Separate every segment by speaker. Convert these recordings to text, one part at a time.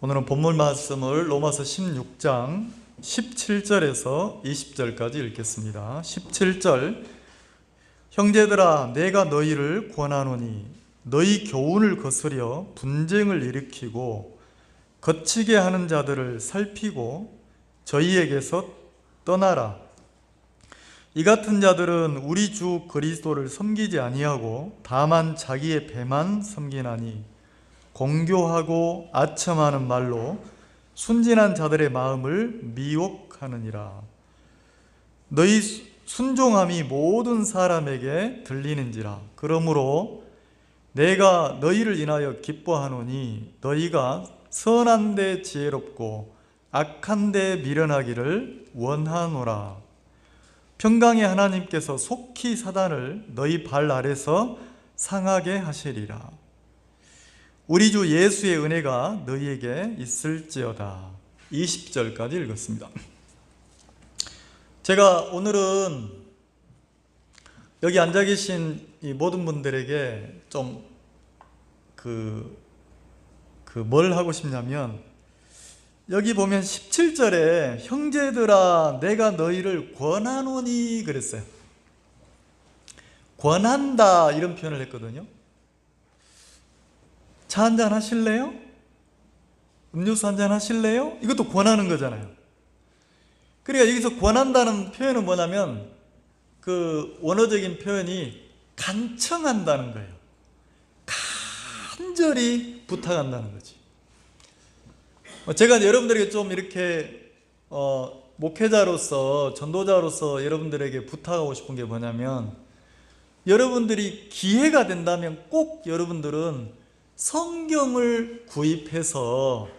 Speaker 1: 오늘은 본문 말씀을 로마서 16장 17절에서 20절까지 읽겠습니다. 17절, 형제들아 내가 너희를 권하노니 너희 교훈을 거스려 분쟁을 일으키고 거치게 하는 자들을 살피고 저희에게서 떠나라. 이 같은 자들은 우리 주 그리스도를 섬기지 아니하고 다만 자기의 배만 섬기나니 공교하고 아첨하는 말로 순진한 자들의 마음을 미혹하느니라. 너희 순종함이 모든 사람에게 들리는지라. 그러므로 내가 너희를 인하여 기뻐하노니 너희가 선한 데 지혜롭고 악한 데 미련하기를 원하노라. 평강의 하나님께서 속히 사단을 너희 발 아래서 상하게 하시리라. 우리 주 예수의 은혜가 너희에게 있을지어다. 20절까지 읽었습니다. 제가 오늘은 여기 앉아 계신 이 모든 분들에게 좀 뭘 하고 싶냐면, 여기 보면 17절에 형제들아 내가 너희를 권하노니 그랬어요. 권한다 이런 표현을 했거든요. 차 한잔 하실래요? 음료수 한잔 하실래요? 이것도 권하는 거잖아요. 그러니까 여기서 권한다는 표현은 뭐냐면 그 원어적인 표현이 간청한다는 거예요. 간절히 부탁한다는 거지. 제가 여러분들에게 좀 이렇게 목회자로서 전도자로서 여러분들에게 부탁하고 싶은 게 뭐냐면, 여러분들이 기회가 된다면 꼭 여러분들은 성경을 구입해서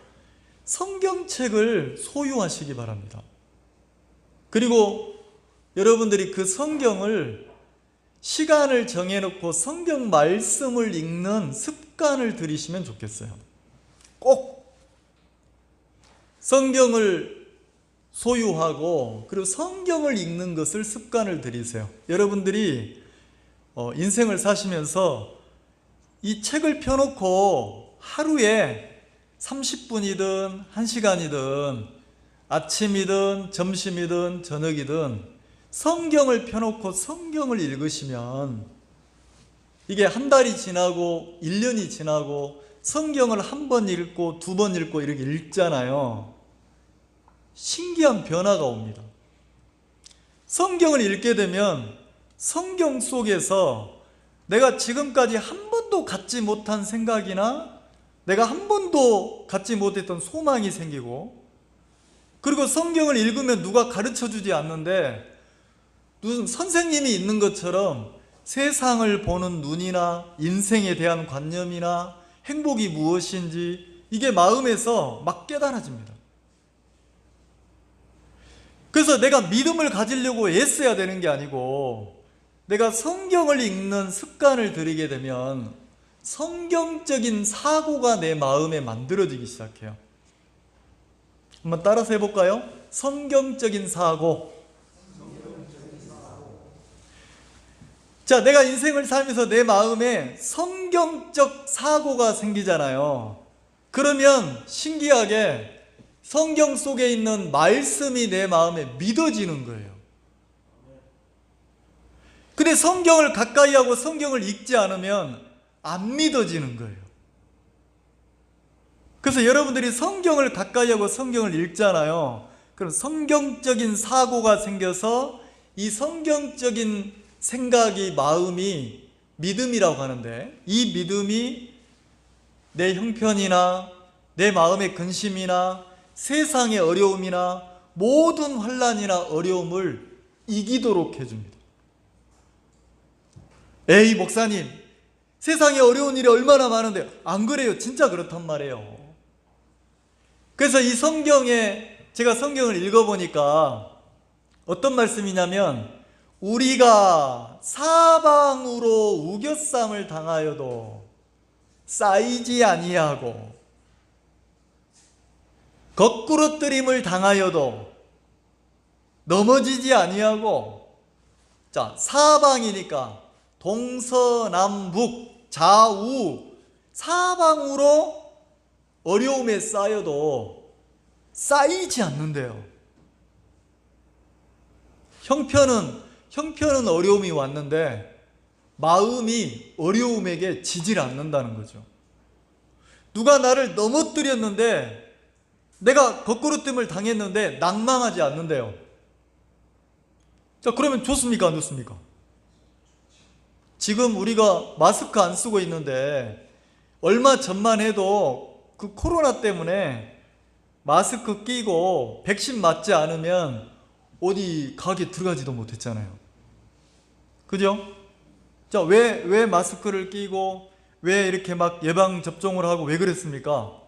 Speaker 1: 성경책을 소유하시기 바랍니다. 그리고 여러분들이 그 성경을 시간을 정해놓고 성경 말씀을 읽는 습관을 들이시면 좋겠어요. 꼭 성경을 소유하고 그리고 성경을 읽는 것을 습관을 들이세요. 여러분들이 인생을 사시면서 이 책을 펴놓고 하루에 30분이든 1시간이든 아침이든 점심이든 저녁이든 성경을 펴놓고 성경을 읽으시면, 이게 한 달이 지나고 1년이 지나고 성경을 한 번 읽고 2번 읽고 이렇게 읽잖아요. 신기한 변화가 옵니다. 성경을 읽게 되면 성경 속에서 내가 지금까지 한 번도 갖지 못한 생각이나 내가 한 번도 갖지 못했던 소망이 생기고, 그리고 성경을 읽으면 누가 가르쳐 주지 않는데 무슨 선생님이 있는 것처럼 세상을 보는 눈이나 인생에 대한 관념이나 행복이 무엇인지 이게 마음에서 막 깨달아집니다. 그래서 내가 믿음을 가지려고 애써야 되는 게 아니고, 내가 성경을 읽는 습관을 들이게 되면 성경적인 사고가 내 마음에 만들어지기 시작해요. 한번 따라서 해볼까요? 성경적인 사고. 자, 내가 인생을 살면서 내 마음에 성경적 사고가 생기잖아요. 그러면 신기하게 성경 속에 있는 말씀이 내 마음에 믿어지는 거예요. 근데 성경을 가까이 하고 성경을 읽지 않으면 안 믿어지는 거예요. 그래서 여러분들이 성경을 가까이 하고 성경을 읽잖아요. 그럼 성경적인 사고가 생겨서 이 성경적인 생각이, 마음이 믿음이라고 하는데, 이 믿음이 내 형편이나 내 마음의 근심이나 세상의 어려움이나 모든 환난이나 어려움을 이기도록 해줍니다. 에이 목사님, 세상에 어려운 일이 얼마나 많은데요. 안 그래요. 진짜 그렇단 말이에요. 그래서 이 성경에, 제가 성경을 읽어보니까 어떤 말씀이냐면, 우리가 사방으로 우겨쌈을 당하여도 쌓이지 아니하고 거꾸러뜨림을 당하여도 넘어지지 아니하고, 자, 사방이니까 동서남북 좌우 사방으로 어려움에 쌓여도 쌓이지 않는데요. 형편은 어려움이 왔는데 마음이 어려움에게 지질 않는다는 거죠. 누가 나를 넘어뜨렸는데, 내가 거꾸로뜸을 당했는데 낭망하지 않는데요. 자, 그러면 좋습니까, 안 좋습니까? 지금 우리가 마스크 안 쓰고 있는데 얼마 전만 해도 그 코로나 때문에 마스크 끼고 백신 맞지 않으면 어디 가게 들어가지도 못했잖아요. 그죠? 자, 왜 마스크를 끼고 왜 이렇게 막 예방접종을 하고 왜 그랬습니까?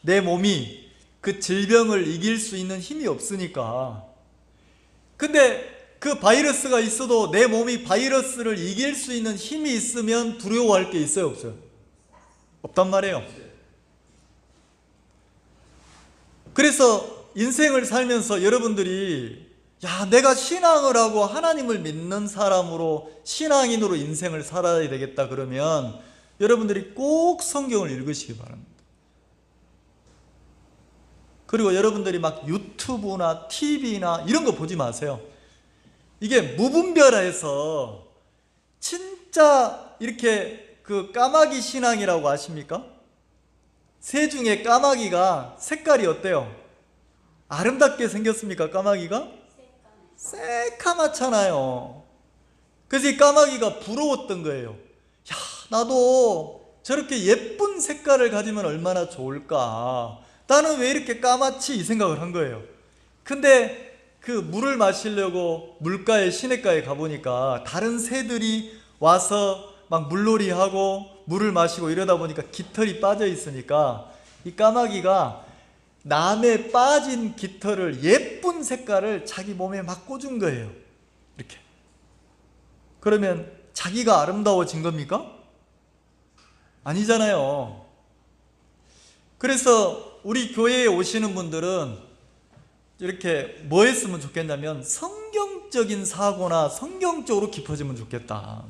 Speaker 1: 내 몸이 그 질병을 이길 수 있는 힘이 없으니까. 근데 그 바이러스가 있어도 내 몸이 바이러스를 이길 수 있는 힘이 있으면 두려워할 게 있어요, 없어요? 없단 말이에요. 그래서 인생을 살면서 여러분들이, 야, 내가 신앙을 하고 하나님을 믿는 사람으로, 신앙인으로 인생을 살아야 되겠다 그러면 여러분들이 꼭 성경을 읽으시기 바랍니다. 그리고 여러분들이 막 유튜브나 TV나 이런 거 보지 마세요. 이게 무분별해서 진짜 이렇게 그 까마귀 신앙이라고 아십니까? 새 중에 까마귀가 색깔이 어때요? 아름답게 생겼습니까, 까마귀가? 새까맣잖아요. 그래서 이 까마귀가 부러웠던 거예요. 야, 나도 저렇게 예쁜 색깔을 가지면 얼마나 좋을까. 나는 왜 이렇게 까맣지? 이 생각을 한 거예요. 근데 그 물을 마시려고 물가에, 시냇가에 가보니까 다른 새들이 와서 막 물놀이하고 물을 마시고 이러다 보니까 깃털이 빠져 있으니까 이 까마귀가 남의 빠진 깃털을, 예쁜 색깔을 자기 몸에 막 꽂은 거예요. 이렇게. 그러면 자기가 아름다워진 겁니까? 아니잖아요. 그래서 우리 교회에 오시는 분들은 이렇게 뭐 했으면 좋겠냐면 성경적인 사고나 성경적으로 깊어지면 좋겠다.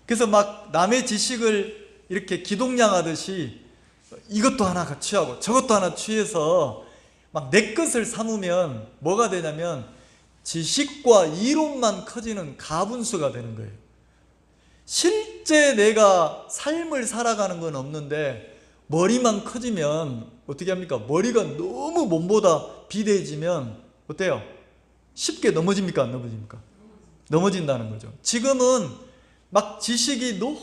Speaker 1: 그래서 막 남의 지식을 이렇게 기동량하듯이 이것도 하나 취하고 저것도 하나 취해서 막 내 것을 삼으면 뭐가 되냐면 지식과 이론만 커지는 가분수가 되는 거예요. 실제 내가 삶을 살아가는 건 없는데 머리만 커지면 어떻게 합니까? 머리가 너무 몸보다 비대해지면 어때요? 쉽게 넘어집니까? 안 넘어집니까? 넘어진다는 거죠. 지금은 막 지식이 너무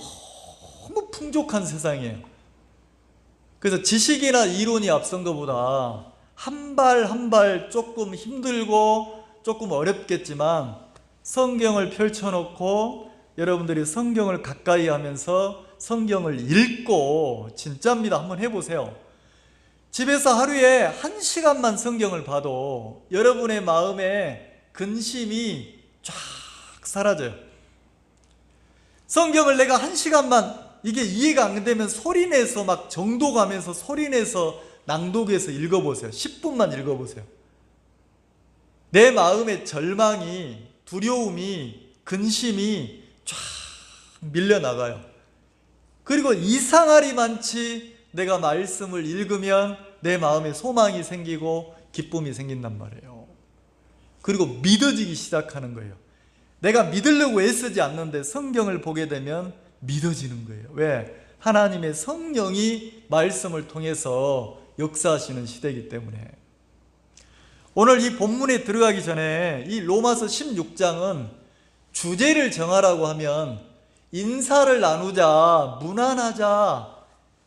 Speaker 1: 풍족한 세상이에요. 그래서 지식이나 이론이 앞선 것보다 한 발 한 발 조금 힘들고 조금 어렵겠지만 성경을 펼쳐놓고 여러분들이 성경을 가까이 하면서 성경을 읽고, 진짜입니다. 한번 해보세요. 집에서 하루에 1시간만 성경을 봐도 여러분의 마음에 근심이 쫙 사라져요. 성경을 내가 1시간만 이게 이해가 안 되면 소리내서 막 정독하면서 소리내서 낭독해서 읽어보세요. 10분만 읽어보세요. 내 마음의 절망이, 두려움이, 근심이 쫙 밀려나가요. 그리고 이상하리 많지 내가 말씀을 읽으면 내 마음에 소망이 생기고 기쁨이 생긴단 말이에요. 그리고 믿어지기 시작하는 거예요. 내가 믿으려고 애쓰지 않는데 성경을 보게 되면 믿어지는 거예요. 왜? 하나님의 성령이 말씀을 통해서 역사하시는 시대이기 때문에. 오늘 이 본문에 들어가기 전에 이 로마서 16장은 주제를 정하라고 하면 인사를 나누자, 문안하자,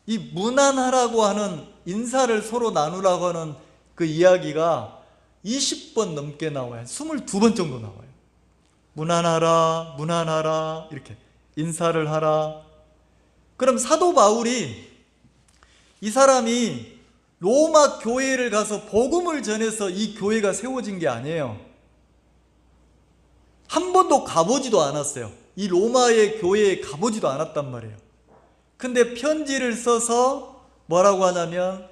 Speaker 1: 이 문안하라고 하는, 인사를 서로 나누라고 하는 그 이야기가 20번 넘게 나와요. 22번 정도 나와요. 문안하라, 문안하라, 이렇게 인사를 하라. 그럼 사도 바울이, 이 사람이 로마 교회를 가서 복음을 전해서 이 교회가 세워진 게 아니에요. 한 번도 가보지도 않았어요. 이 로마의 교회에 가보지도 않았단 말이에요. 근데 편지를 써서 뭐라고 하냐면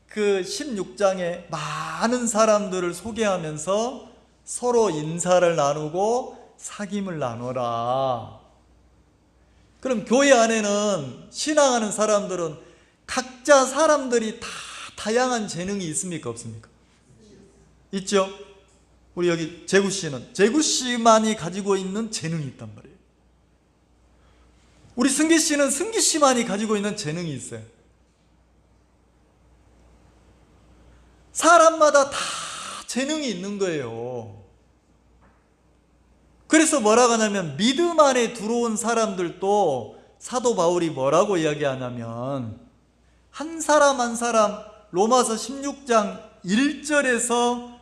Speaker 1: 그 16장에 많은 사람들을 소개하면서 서로 인사를 나누고 사귐을 나눠라. 그럼 교회 안에는, 신앙하는 사람들은 각자 사람들이 다 다양한 재능이 있습니까? 없습니까? 있죠? 우리 여기 재구 씨는 재구 씨만이 가지고 있는 재능이 있단 말이에요. 우리 승기 씨는 승기 씨만이 가지고 있는 재능이 있어요. 사람마다 다 재능이 있는 거예요. 그래서 뭐라고 하냐면 믿음 안에 들어온 사람들도 사도 바울이 뭐라고 이야기하냐면 한 사람 한 사람 로마서 16장 1절에서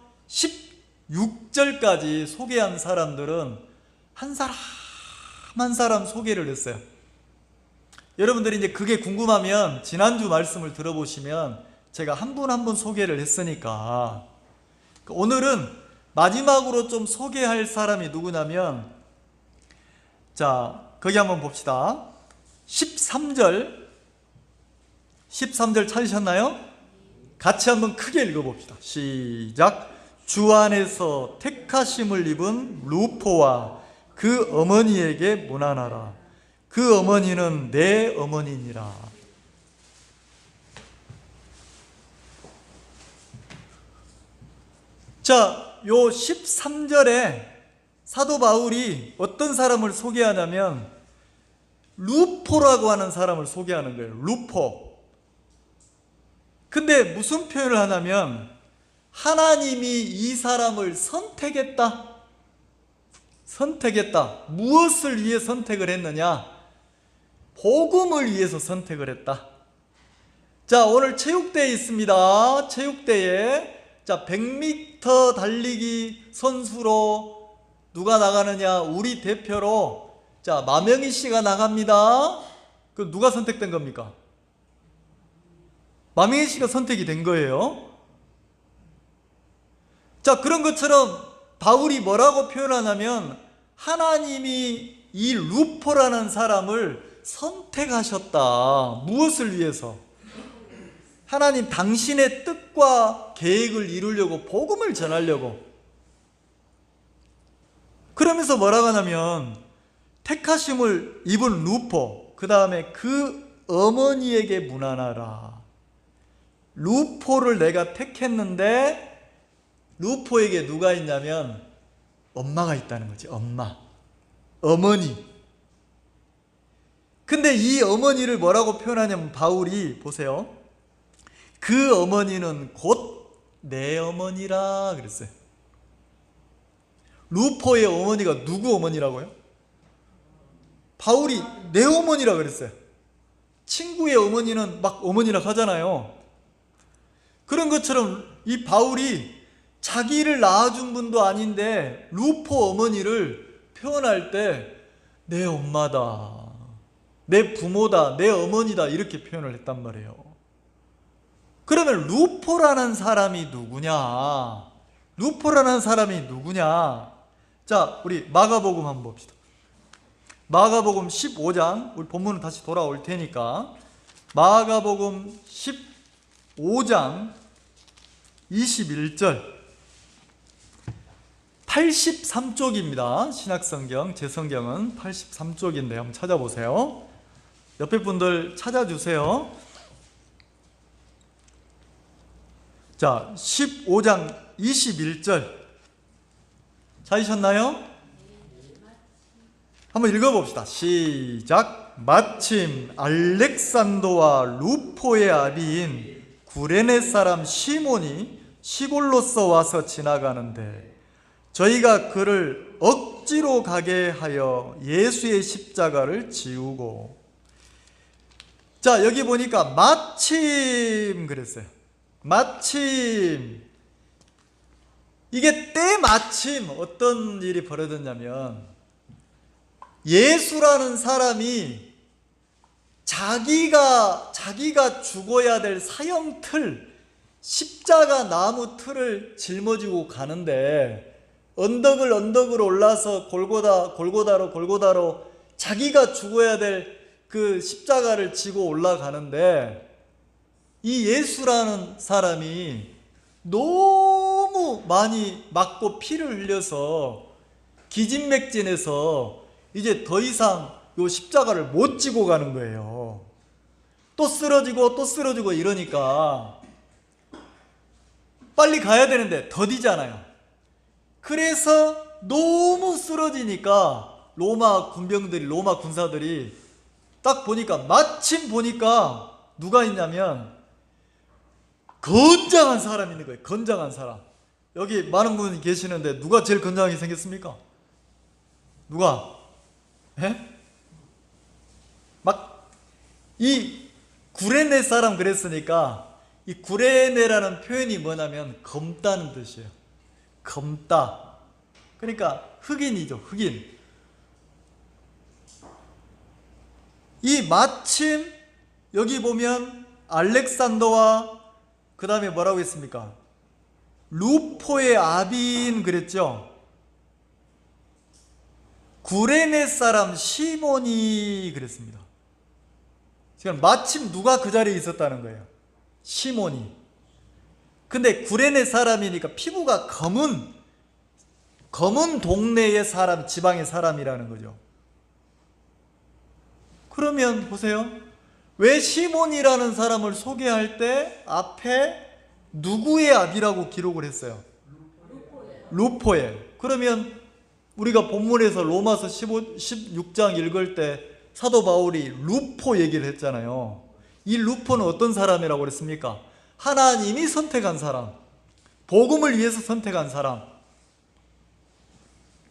Speaker 1: 16절까지 소개한 사람들은 한 사람 한 사람 소개를 했어요. 여러분들이 이제 그게 궁금하면 지난주 말씀을 들어보시면 제가 한 분 한 분 소개를 했으니까 오늘은 마지막으로 좀 소개할 사람이 누구냐면, 자, 거기 한번 봅시다. 13절 찾으셨나요? 같이 한번 크게 읽어봅시다. 시작. 주 안에서 택하심을 입은 루포와 그 어머니에게 문안하라. 그 어머니는 내 어머니니라. 자, 요 13절에 사도 바울이 어떤 사람을 소개하냐면 루포라고 하는 사람을 소개하는 거예요. 루포. 근데 무슨 표현을 하냐면 하나님이 이 사람을 선택했다. 무엇을 위해 선택을 했느냐? 복음을 위해서 선택을 했다. 자, 오늘 체육대회 있습니다. 체육대회. 자, 100m 달리기 선수로 누가 나가느냐? 우리 대표로 자, 마명희 씨가 나갑니다. 그럼 누가 선택된 겁니까? 마명희 씨가 선택이 된 거예요. 자, 그런 것처럼 바울이 뭐라고 표현하냐면 하나님이 이 루포라는 사람을 선택하셨다. 무엇을 위해서? 하나님 당신의 뜻과 계획을 이루려고, 복음을 전하려고. 그러면서 뭐라고 하냐면 택하심을 입은 루포, 그 다음에 그 어머니에게 문안하라. 루포를 내가 택했는데 루포에게 누가 있냐면 엄마가 있다는 거지. 어머니. 근데 이 어머니를 뭐라고 표현하냐면 바울이 보세요. 그 어머니는 곧 내 어머니라 그랬어요. 루포의 어머니가 누구 어머니라고요? 바울이 내 어머니라 그랬어요. 친구의 어머니는 막 어머니라 하잖아요. 그런 것처럼 이 바울이 자기를 낳아준 분도 아닌데 루포 어머니를 표현할 때 내 엄마다, 내 부모다, 내 어머니다 이렇게 표현을 했단 말이에요. 그러면 루포라는 사람이 누구냐? 자, 우리 마가복음 한번 봅시다. 마가복음 15장, 우리 본문은 다시 돌아올 테니까 마가복음 15장 21절 83쪽입니다. 신약성경, 제 성경은 83쪽인데 한번 찾아보세요. 옆에 분들 찾아주세요. 자, 15장 21절 찾으셨나요? 한번 읽어봅시다. 시작. 마침 알렉산더와 루포의 아비인 구레네 사람 시몬이 시골로서 와서 지나가는데 저희가 그를 억지로 가게 하여 예수의 십자가를 지우고. 자, 여기 보니까 마침 그랬어요. 마침. 이게 때마침 어떤 일이 벌어졌냐면 예수라는 사람이 자기가 죽어야 될 사형 틀, 십자가 나무 틀을 짊어지고 가는데 언덕을 올라서 골고다로 자기가 죽어야 될 그 십자가를 지고 올라가는데 이 예수라는 사람이 너무 많이 맞고 피를 흘려서 기진맥진해서 이제 더 이상 이 십자가를 못 지고 가는 거예요. 또 쓰러지고 또 쓰러지고 이러니까 빨리 가야 되는데 더디잖아요. 그래서 너무 쓰러지니까 로마 군병들이, 로마 군사들이 딱 보니까, 마침 보니까 누가 있냐면 건장한 사람이 있는 거예요. 건장한 사람. 여기 많은 분이 계시는데 누가 제일 건장하게 생겼습니까? 누가? 예? 막 이 구레네 사람 그랬으니까, 이 구레네라는 표현이 뭐냐면 검다는 뜻이에요. 검다. 그러니까 흑인이죠. 흑인. 이 마침 여기 보면 알렉산더와 그 다음에 뭐라고 했습니까? 루포의 아비인 그랬죠. 구레네 사람 시몬이 그랬습니다. 지금 마침 누가 그 자리에 있었다는 거예요? 시몬이. 근데 구레네 사람이니까 피부가 검은 동네의 사람, 지방의 사람이라는 거죠. 그러면 보세요. 왜 시몬이라는 사람을 소개할 때 앞에 누구의 아비라고 기록을 했어요? 루포엘. 그러면 우리가 본문에서 로마서 16장 읽을 때 사도 바울이 루포 얘기를 했잖아요. 이 루포는 어떤 사람이라고 그랬습니까? 하나님이 선택한 사람, 복음을 위해서 선택한 사람.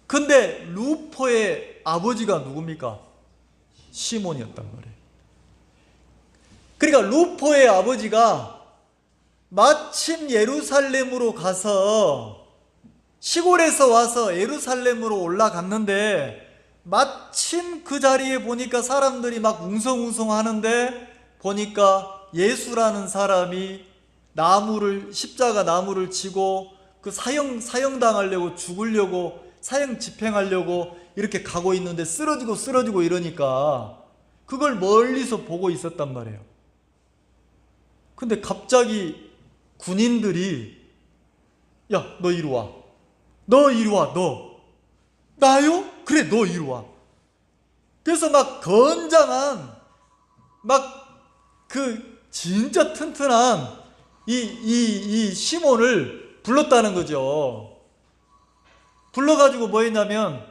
Speaker 1: 근데 루포의 아버지가 누굽니까? 시몬이었단 말이에요. 그러니까 루포의 아버지가 마침 예루살렘으로 가서, 시골에서 와서 예루살렘으로 올라갔는데 마침 그 자리에 보니까 사람들이 막 웅성웅성 하는데 보니까 예수라는 사람이 십자가 나무를 지고 그 사형당하려고, 죽으려고, 사형 집행하려고 이렇게 가고 있는데 쓰러지고 이러니까 그걸 멀리서 보고 있었단 말이에요. 근데 갑자기 군인들이, 야, 너 이리 와. 너 이리 와, 너. 나요? 그래, 너 이리 와. 그래서 막 건장한, 막 그 진짜 튼튼한 이 시몬을 불렀다는 거죠. 불러가지고 뭐 했냐면,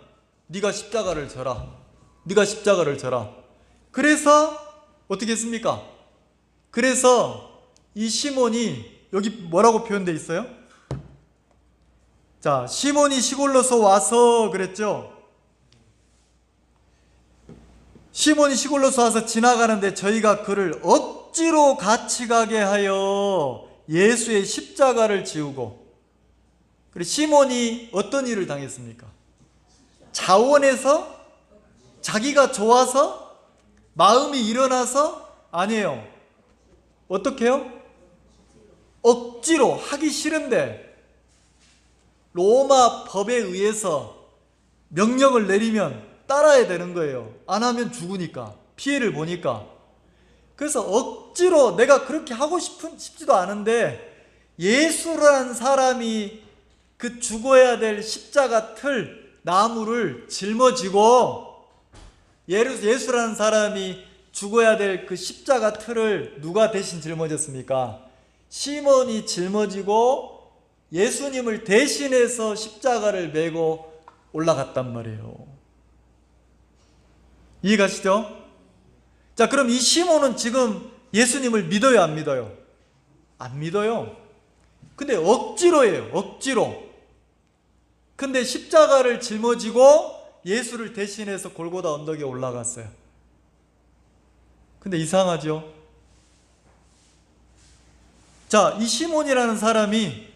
Speaker 1: 네가 십자가를 져라. 네가 십자가를 져라. 그래서 어떻게 했습니까? 그래서 이 시몬이, 여기 뭐라고 표현되어 있어요? 자, 시몬이 시골로서 와서 그랬죠. 시몬이 시골로서 와서 지나가는데 저희가 그를 억지로 같이 가게 하여 예수의 십자가를 지우고. 그리고 시몬이 어떤 일을 당했습니까? 자원해서? 자기가 좋아서? 마음이 일어나서? 아니에요. 어떻게 해요? 억지로 하기 싫은데 로마 법에 의해서 명령을 내리면 따라야 되는 거예요. 안 하면 죽으니까, 피해를 보니까. 그래서 억지로, 내가 그렇게 하고 싶지도 않은데 예수라는 사람이 그 죽어야 될 십자가 나무를 짊어지고, 예수라는 사람이 죽어야 될 그 십자가 틀을 누가 대신 짊어졌습니까? 시몬이 짊어지고 예수님을 대신해서 십자가를 메고 올라갔단 말이에요. 이해가시죠? 자, 그럼 이 시몬은 지금 예수님을 믿어요, 안 믿어요? 안 믿어요. 근데 억지로 해요, 억지로. 근데 십자가를 짊어지고 예수를 대신해서 골고다 언덕에 올라갔어요. 근데 이상하죠? 자, 이 시몬이라는 사람이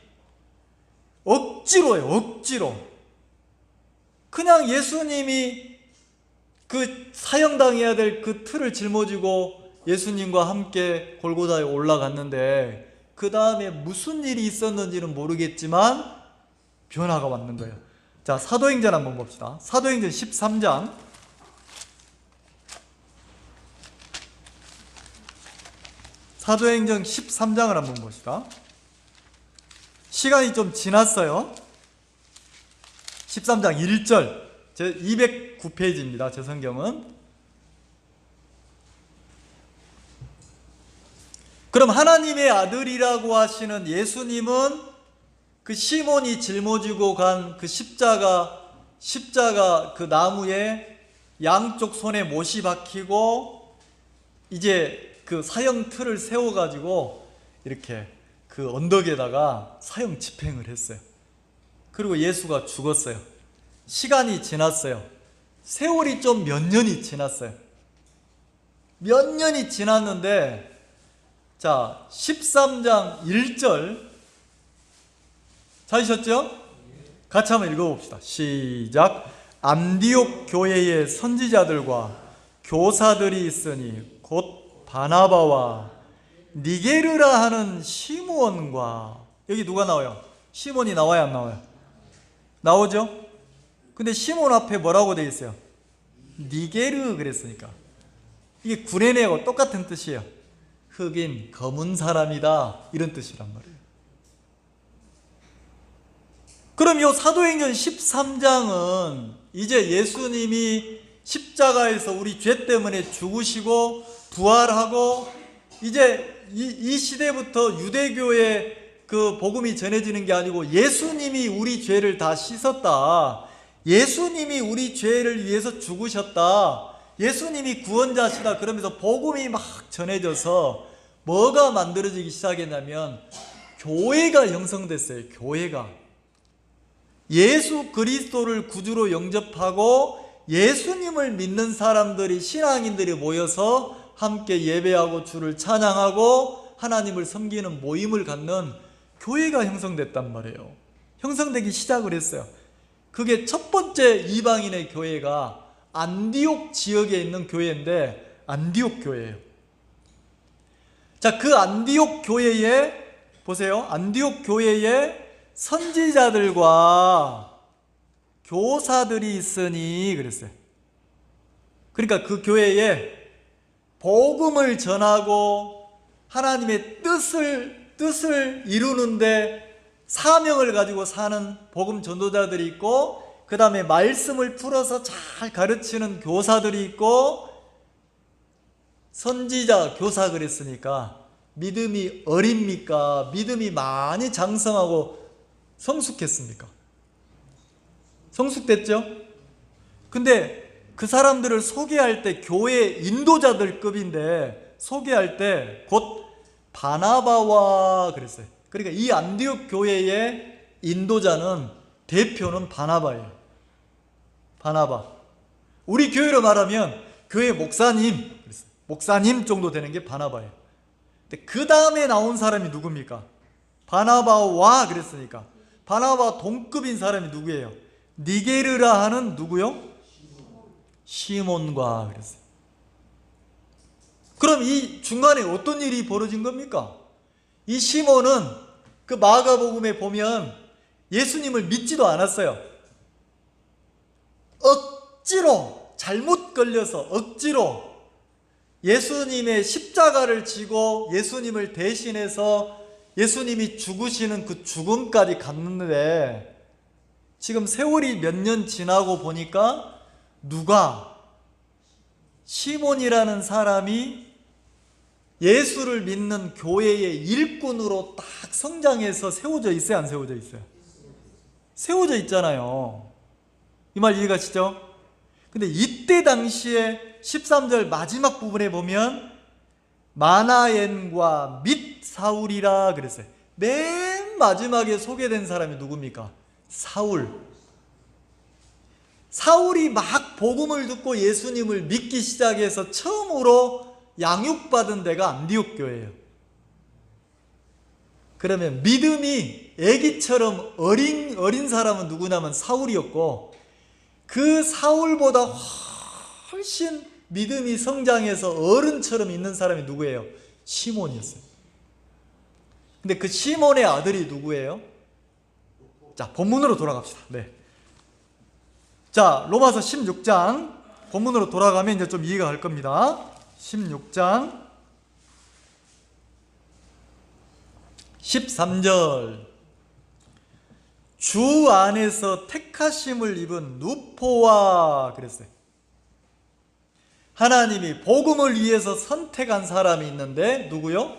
Speaker 1: 억지로 해요, 억지로. 그냥 예수님이 그 사형당해야 될 그 틀을 짊어지고 예수님과 함께 골고다에 올라갔는데 그 다음에 무슨 일이 있었는지는 모르겠지만 변화가 왔는 거예요. 자, 사도행전 한번 봅시다. 사도행전 13장. 사도행전 13장을 한번 봅시다. 시간이 좀 지났어요. 13장 1절. 제 209페이지입니다. 제 성경은. 그럼 하나님의 아들이라고 하시는 예수님은 그 시몬이 짊어지고 간 그 십자가 그 나무에 양쪽 손에 못이 박히고 이제 그 사형 틀을 세워가지고 이렇게 그 언덕에다가 사형 집행을 했어요. 그리고 예수가 죽었어요. 시간이 지났어요. 세월이 좀 몇 년이 지났어요. 몇 년이 지났는데, 자, 13장 1절 찾으셨죠? 같이 한번 읽어봅시다. 시작. 안디옥 교회의 선지자들과 교사들이 있으니 곧 바나바와 니게르라 하는 시므온과, 여기 누가 나와요? 시몬이 나와요, 안 나와요? 나오죠? 근데 시몬 앞에 뭐라고 되어 있어요? 니게르 그랬으니까. 이게 구레네하고 똑같은 뜻이에요. 흑인, 검은 사람이다, 이런 뜻이란 말이에요. 그럼 이 사도행전 13장은 이제 예수님이 십자가에서 우리 죄 때문에 죽으시고 부활하고 이제 이 시대부터 유대교의 그 복음이 전해지는 게 아니고 예수님이 우리 죄를 다 씻었다. 예수님이 우리 죄를 위해서 죽으셨다. 예수님이 구원자시다. 그러면서 복음이 막 전해져서 뭐가 만들어지기 시작했냐면 교회가 형성됐어요. 교회가. 예수 그리스도를 구주로 영접하고 예수님을 믿는 사람들이, 신앙인들이 모여서 함께 예배하고 주를 찬양하고 하나님을 섬기는 모임을 갖는 교회가 형성됐단 말이에요. 형성되기 시작을 했어요. 그게 첫 번째 이방인의 교회가 안디옥 지역에 있는 교회인데 안디옥 교회예요. 자, 그 안디옥 교회에 보세요. 안디옥 교회에 선지자들과 교사들이 있으니 그랬어요. 그러니까 그 교회에 복음을 전하고 하나님의 뜻을 이루는데 사명을 가지고 사는 복음 전도자들이 있고, 그 다음에 말씀을 풀어서 잘 가르치는 교사들이 있고, 선지자, 교사 그랬으니까 믿음이 어립니까? 믿음이 많이 장성하고 성숙했습니까? 성숙됐죠? 근데 그 사람들을 소개할 때 교회 인도자들급인데 소개할 때 곧 바나바와 그랬어요. 그러니까 이 안디옥 교회의 인도자는, 대표는 바나바예요. 바나바. 우리 교회로 말하면 교회 목사님, 목사님 정도 되는 게 바나바예요. 근데 그 다음에 나온 사람이 누굽니까? 바나바와 그랬으니까 바나바 동급인 사람이 누구예요? 니게르라 하는 누구요? 시몬과 그랬어요. 그럼 이 중간에 어떤 일이 벌어진 겁니까? 이 시몬은 그 마가복음에 보면 예수님을 믿지도 않았어요. 억지로, 잘못 걸려서 억지로 예수님의 십자가를 지고 예수님을 대신해서 예수님이 죽으시는 그 죽음까지 갔는데, 지금 세월이 몇 년 지나고 보니까 누가, 시몬이라는 사람이 예수를 믿는 교회의 일꾼으로 딱 성장해서 세워져 있어요, 안 세워져 있어요? 세워져 있잖아요. 이 말 이해가시죠? 근데 이때 당시에 13절 마지막 부분에 보면 마나엔과 및 사울이라 그랬어요. 맨 마지막에 소개된 사람이 누굽니까? 사울. 사울이 막 복음을 듣고 예수님을 믿기 시작해서 처음으로 양육받은 데가 안디옥 교회예요. 그러면 믿음이 애기처럼 어린 사람은 누구냐면 사울이었고, 그 사울보다 훨씬 믿음이 성장해서 어른처럼 있는 사람이 누구예요? 시몬이었어요. 근데 그 시몬의 아들이 누구예요? 자, 본문으로 돌아갑시다. 네. 자, 로마서 16장 본문으로 돌아가면 이제 좀 이해가 갈 겁니다. 16장 13절. 주 안에서 택하심을 입은 누포와 그랬어요. 하나님이 복음을 위해서 선택한 사람이 있는데 누구요?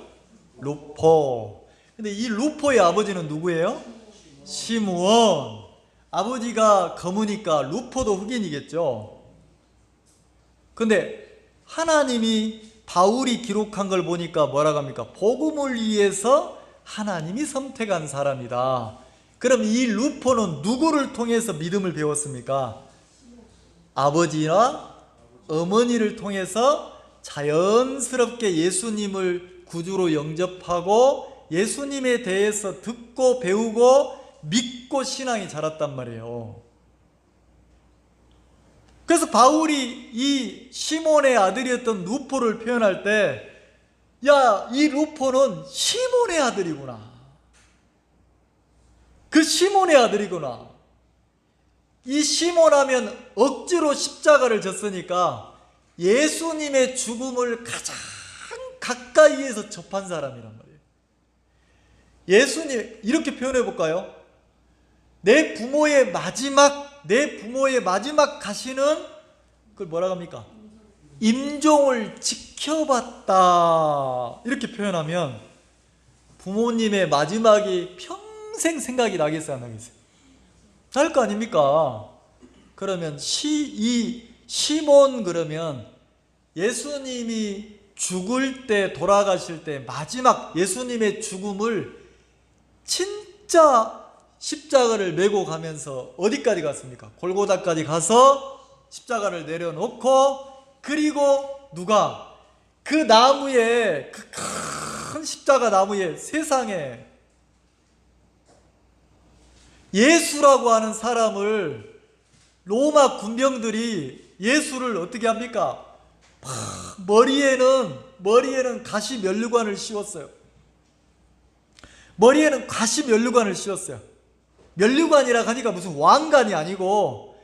Speaker 1: 루포. 근데 이 루포의 아버지는 누구예요? 시므온. 아버지가 검으니까 루포도 흑인이겠죠. 근데 하나님이 바울이 기록한 걸 보니까 뭐라고 합니까? 복음을 위해서 하나님이 선택한 사람이다. 그럼 이 루포는 누구를 통해서 믿음을 배웠습니까? 아버지나 어머니를 통해서 자연스럽게 예수님을 구주로 영접하고 예수님에 대해서 듣고 배우고 믿고 신앙이 자랐단 말이에요. 그래서 바울이 이 시몬의 아들이었던 루포를 표현할 때, 야, 이 루포는 시몬의 아들이구나. 그 시몬의 아들이구나. 이 시몬 하면 억지로 십자가를 졌으니까 예수님의 죽음을 가장 가까이에서 접한 사람이란 말이에요. 예수님, 이렇게 표현해 볼까요? 내 부모의 마지막 가시는 그걸 뭐라고 합니까? 임종을 지켜봤다. 이렇게 표현하면 부모님의 마지막이 평생 생각이 나겠어요, 안 나겠어요? 날 거 아닙니까? 그러면 이 시몬, 그러면 예수님이 죽을 때, 돌아가실 때 마지막 예수님의 죽음을 진짜 십자가를 메고 가면서 어디까지 갔습니까? 골고다까지 가서 십자가를 내려놓고, 그리고 누가 그 나무에, 그 큰 십자가 나무에 세상에 예수라고 하는 사람을, 로마 군병들이 예수를 어떻게 합니까? 머리에는 가시 면류관을 씌웠어요. 머리에는 가시 면류관을 씌웠어요. 면류관이라 하니까 무슨 왕관이 아니고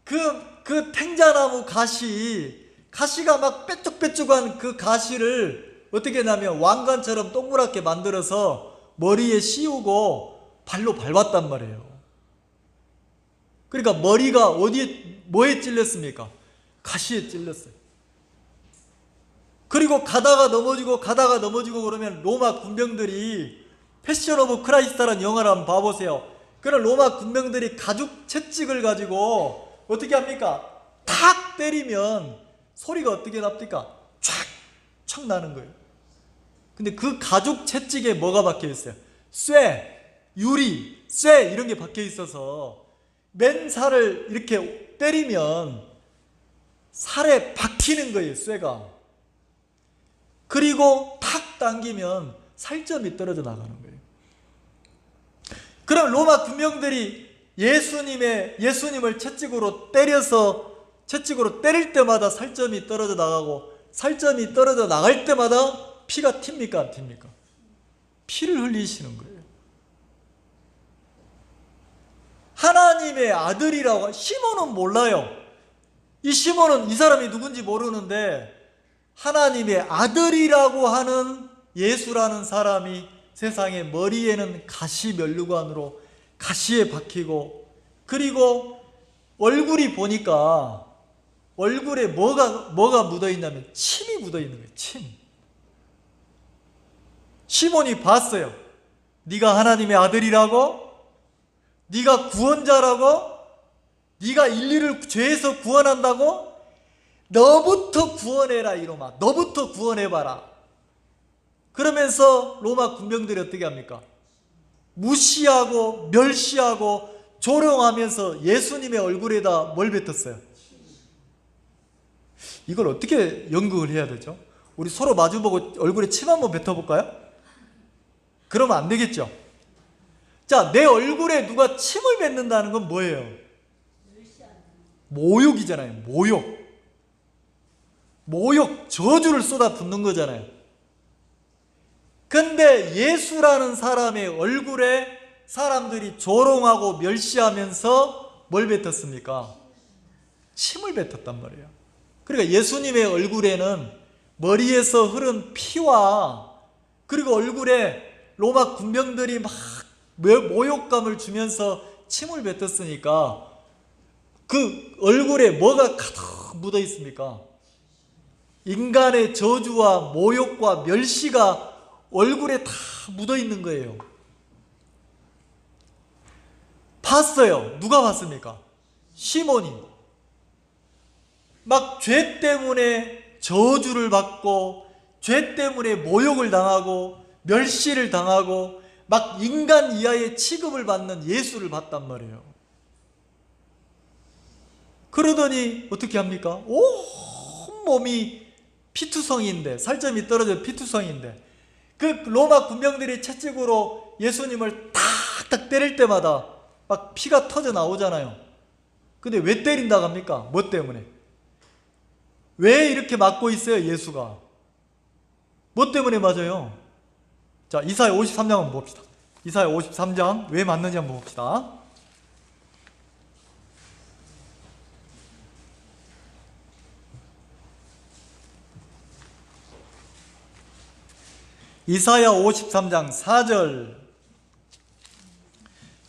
Speaker 1: 그 탱자나무 가시가 막 빼쭉빼쭉한 그 가시를 어떻게 하냐면 왕관처럼 동그랗게 만들어서 머리에 씌우고 발로 밟았단 말이에요. 그러니까 머리가 뭐에 찔렸습니까? 가시에 찔렸어요. 그리고 가다가 넘어지고 그러면 로마 군병들이, 패션 오브 크라이스트라는 영화를 한번 봐보세요. 그런 로마 군병들이 가죽 채찍을 가지고 어떻게 합니까? 탁 때리면 소리가 어떻게 납니까? 촥 나는 거예요. 근데 그 가죽 채찍에 뭐가 박혀 있어요? 유리, 이런 게 박혀 있어서 맨살을 이렇게 때리면 살에 박히는 거예요, 쇠가. 그리고 탁 당기면 살점이 떨어져 나가는 거예요. 그럼 로마 군병들이 예수님을 채찍으로 때릴 때마다 살점이 떨어져 나가고, 살점이 떨어져 나갈 때마다 피가 튑니까, 안 튑니까? 피를 흘리시는 거예요. 하나님의 아들이라고. 시몬은 몰라요. 이 시몬은 이 사람이 누군지 모르는데, 하나님의 아들이라고 하는 예수라는 사람이 세상에 머리에는 가시 면류관으로 가시에 박히고, 그리고 얼굴이 보니까 얼굴에 뭐가 묻어있냐면 침이 묻어있는 거예요. 침. 시몬이 봤어요. 네가 하나님의 아들이라고? 네가 구원자라고? 네가 인류를 죄에서 구원한다고? 너부터 구원해라, 이놈아. 너부터 구원해봐라. 그러면서 로마 군병들이 어떻게 합니까? 무시하고 멸시하고 조롱하면서 예수님의 얼굴에다 뭘 뱉었어요? 이걸 어떻게 연극을 해야 되죠? 우리 서로 마주보고 얼굴에 침 한번 뱉어볼까요? 그러면 안 되겠죠? 자, 내 얼굴에 누가 침을 뱉는다는 건 뭐예요? 모욕이잖아요. 모욕, 저주를 쏟아붓는 거잖아요. 근데 예수라는 사람의 얼굴에 사람들이 조롱하고 멸시하면서 뭘 뱉었습니까? 침을 뱉었단 말이에요. 그러니까 예수님의 얼굴에는 머리에서 흐른 피와, 그리고 얼굴에 로마 군병들이 막 모욕감을 주면서 침을 뱉었으니까 그 얼굴에 뭐가 가득 묻어 있습니까? 인간의 저주와 모욕과 멸시가 얼굴에 다 묻어 있는 거예요. 봤어요. 누가 봤습니까? 시몬이. 막 죄 때문에 저주를 받고 죄 때문에 모욕을 당하고 멸시를 당하고 막 인간 이하의 취급을 받는 예수를 봤단 말이에요. 그러더니 어떻게 합니까? 온몸이 피투성이인데, 살점이 떨어져 피투성이인데, 그 로마 군병들이 채찍으로 예수님을 탁탁 때릴 때마다 막 피가 터져 나오잖아요. 근데 왜 때린다고 합니까? 뭐 때문에? 왜 이렇게 맞고 있어요, 예수가? 뭐 때문에 맞아요? 자, 이사야 53장 한번 봅시다. 이사야 53장 왜 맞는지 한번 봅시다. 이사야 53장 4절.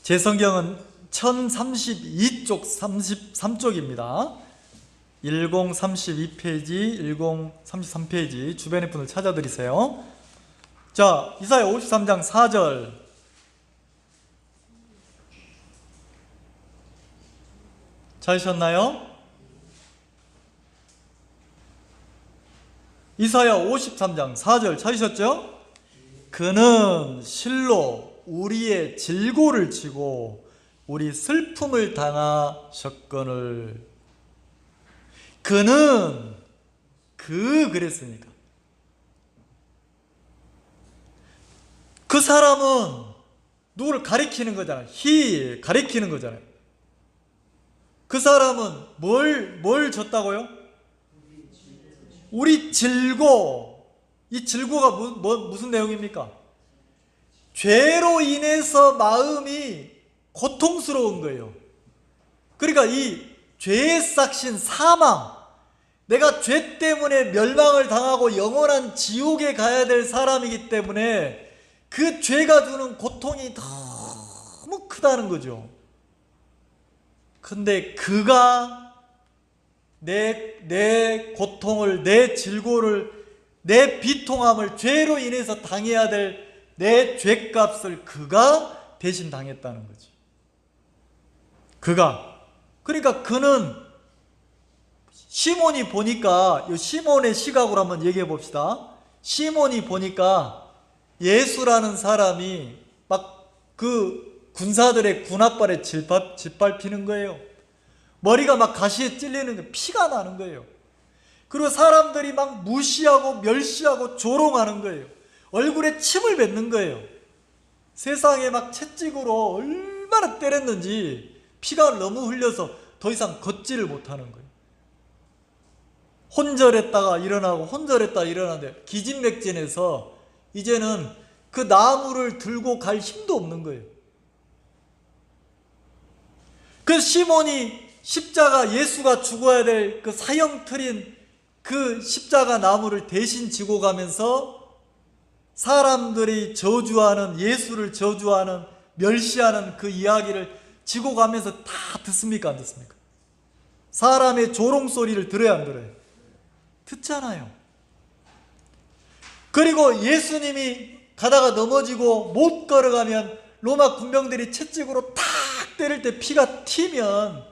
Speaker 1: 제 성경은 1032쪽 33쪽입니다. 1032페이지, 1033페이지 주변의 분을 찾아드리세요. 자, 이사야 53장 4절. 찾으셨나요? 이사야 53장 4절 찾으셨죠? 그는 실로 우리의 질고를 지고 우리 슬픔을 당하셨거늘. 그는 그랬으니까. 그 사람은 누구를 가리키는 거잖아요. 가리키는 거잖아요. 그 사람은 뭘 졌다고요? 우리 질고. 이 질고가 무슨 내용입니까? 죄로 인해서 마음이 고통스러운 거예요. 그러니까 이 죄의 삭신 사망, 내가 죄 때문에 멸망을 당하고 영원한 지옥에 가야 될 사람이기 때문에 그 죄가 주는 고통이 너무 크다는 거죠. 근데 그가 내 고통을, 내 질고를, 내 비통함을 죄로 인해서 당해야 될 내 죄값을 그가 대신 당했다는 거지. 그러니까 그는, 시몬이 보니까, 이 시몬의 시각으로 한번 얘기해 봅시다. 시몬이 보니까 예수라는 사람이 막 그 군사들의 군합발에 짓밟히는 거예요. 머리가 막 가시에 찔리는 거예요. 피가 나는 거예요. 그리고 사람들이 막 무시하고 멸시하고 조롱하는 거예요. 얼굴에 침을 뱉는 거예요. 세상에 막 채찍으로 얼마나 때렸는지 피가 너무 흘려서 더 이상 걷지를 못하는 거예요. 혼절했다가 일어나고 혼절했다가 일어나는데 기진맥진해서 이제는 그 나무를 들고 갈 힘도 없는 거예요. 그래서 시몬이 십자가, 예수가 죽어야 될 그 사형 틀인 그 십자가 나무를 대신 지고 가면서 사람들이 저주하는, 예수를 저주하는, 멸시하는 그 이야기를 지고 가면서 다 듣습니까? 안 듣습니까? 사람의 조롱 소리를 들어야 안 들어요? 듣잖아요. 그리고 예수님이 가다가 넘어지고 못 걸어가면 로마 군병들이 채찍으로 탁 때릴 때 피가 튀면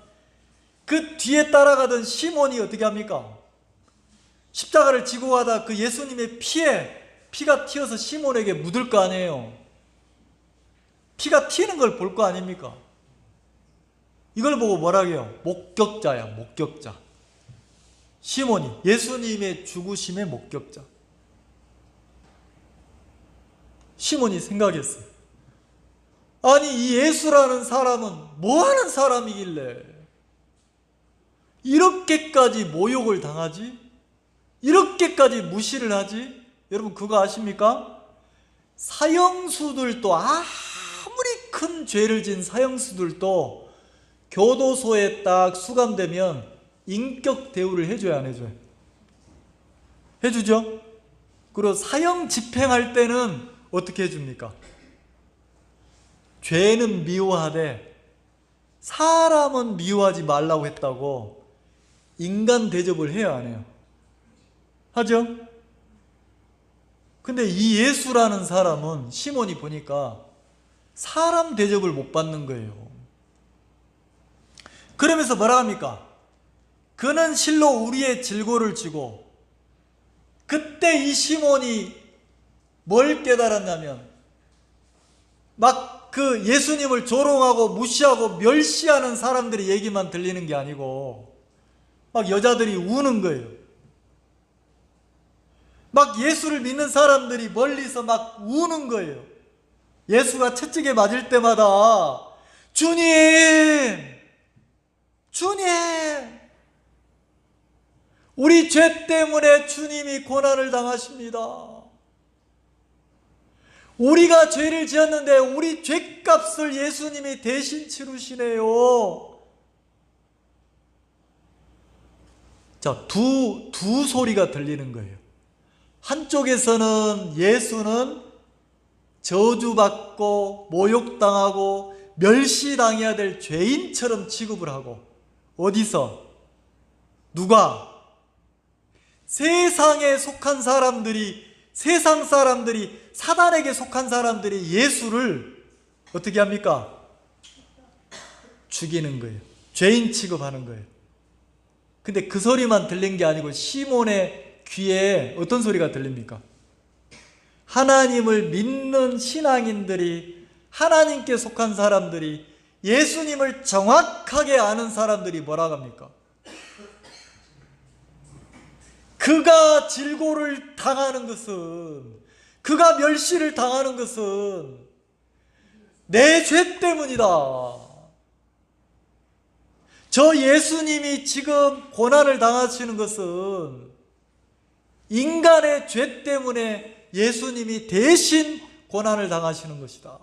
Speaker 1: 그 뒤에 따라가던 시몬이 어떻게 합니까? 십자가를 지고 가다 그 예수님의 피가 튀어서 시몬에게 묻을 거 아니에요. 피가 튀는 걸 볼 거 아닙니까? 이걸 보고 뭐라 해요? 목격자야, 목격자. 시몬이 예수님의 죽으심의 목격자. 시몬이 생각했어요. 아니, 이 예수라는 사람은 뭐 하는 사람이길래 이렇게까지 모욕을 당하지? 이렇게까지 무시를 하지? 여러분 그거 아십니까? 사형수들도, 아무리 큰 죄를 진 사형수들도 교도소에 딱 수감되면 인격 대우를 해줘야 안 해줘요? 해주죠? 그리고 사형 집행할 때는 어떻게 해줍니까? 죄는 미워하되 사람은 미워하지 말라고 했다고 인간 대접을 해야 안 해요? 하죠? 근데 이 예수라는 사람은 시몬이 보니까 사람 대접을 못 받는 거예요. 그러면서 뭐라 합니까? 그는 실로 우리의 질고를 지고, 그때 이 시몬이 뭘 깨달았냐면 막 그 예수님을 조롱하고 무시하고 멸시하는 사람들의 얘기만 들리는 게 아니고 막 여자들이 우는 거예요. 막 예수를 믿는 사람들이 멀리서 막 우는 거예요. 예수가 채찍에 맞을 때마다 주님, 주님, 우리 죄 때문에 주님이 고난을 당하십니다. 우리가 죄를 지었는데 우리 죄값을 예수님이 대신 치르시네요. 자, 두 소리가 들리는 거예요. 한쪽에서는 예수는 저주받고 모욕당하고 멸시당해야 될 죄인처럼 취급을 하고, 어디서? 누가? 세상에 속한 사람들이, 세상 사람들이, 사단에게 속한 사람들이 예수를 어떻게 합니까? 죽이는 거예요. 죄인 취급하는 거예요. 근데 그 소리만 들린 게 아니고 시몬의 귀에 어떤 소리가 들립니까? 하나님을 믿는 신앙인들이, 하나님께 속한 사람들이, 예수님을 정확하게 아는 사람들이 뭐라고 합니까? 그가 질고를 당하는 것은, 그가 멸시를 당하는 것은 내 죄 때문이다. 저 예수님이 지금 고난을 당하시는 것은 인간의 죄 때문에 예수님이 대신 고난을 당하시는 것이다.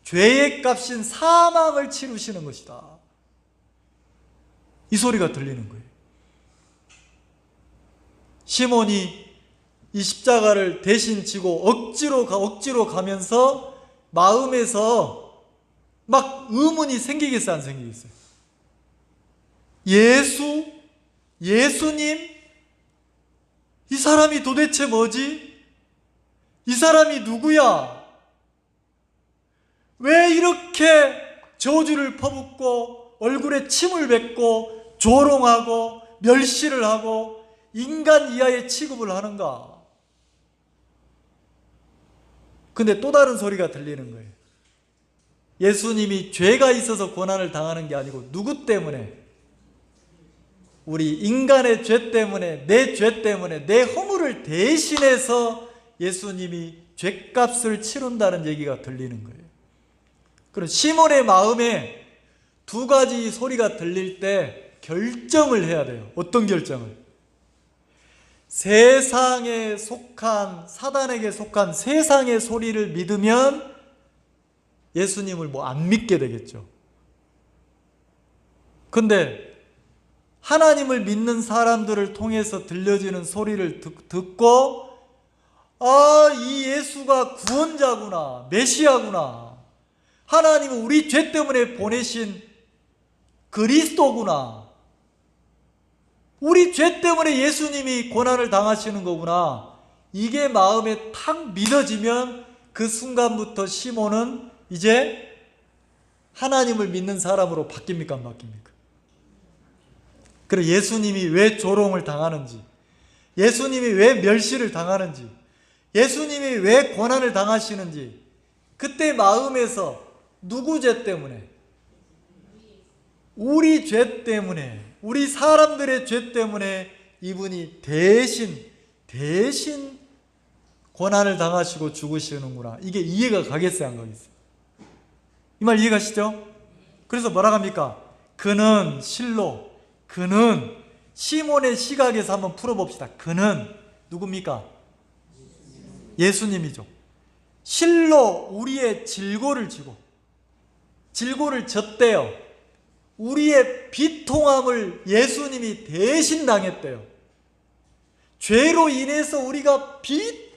Speaker 1: 죄의 값인 사망을 치르시는 것이다. 이 소리가 들리는 거예요. 시몬이 이 십자가를 대신 지고 억지로 가면서 마음에서 막 의문이 생기겠어요, 안 생기겠어요? 예수님? 이 사람이 도대체 뭐지? 이 사람이 누구야? 왜 이렇게 저주를 퍼붓고 얼굴에 침을 뱉고 조롱하고 멸시를 하고 인간 이하의 취급을 하는가? 근데 또 다른 소리가 들리는 거예요. 예수님이 죄가 있어서 고난을 당하는 게 아니고 누구 때문에? 우리 인간의 죄 때문에, 내 죄 때문에, 내 허물을 대신해서 예수님이 죄값을 치른다는 얘기가 들리는 거예요. 그럼 시몬의 마음에 두 가지 소리가 들릴 때 결정을 해야 돼요. 어떤 결정을? 세상에 속한, 사단에게 속한 세상의 소리를 믿으면 예수님을 안 믿게 되겠죠. 근데 하나님을 믿는 사람들을 통해서 들려지는 소리를 듣고, 이 예수가 구원자구나, 메시아구나, 하나님은 우리 죄 때문에 보내신 그리스도구나, 우리 죄 때문에 예수님이 고난을 당하시는 거구나, 이게 마음에 탁 믿어지면 그 순간부터 시몬은 이제 하나님을 믿는 사람으로 바뀝니까, 안 바뀝니까? 그럼 예수님이 왜 조롱을 당하는지, 예수님이 왜 멸시를 당하는지, 예수님이 왜 고난을 당하시는지, 그때 마음에서 누구 죄 때문에? 우리 죄 때문에, 우리 사람들의 죄 때문에 이분이 대신 고난을 당하시고 죽으시는구나. 이게 이해가 가겠어요, 안 가겠어요? 이 말 이해가시죠? 그래서 뭐라고 합니까? 그는 실로, 그는, 시몬의 시각에서 한번 풀어봅시다. 그는 누굽니까? 예수님이죠. 실로 우리의 질고를 지고, 질고를 졌대요. 우리의 비통함을 예수님이 대신 당했대요. 죄로 인해서 우리가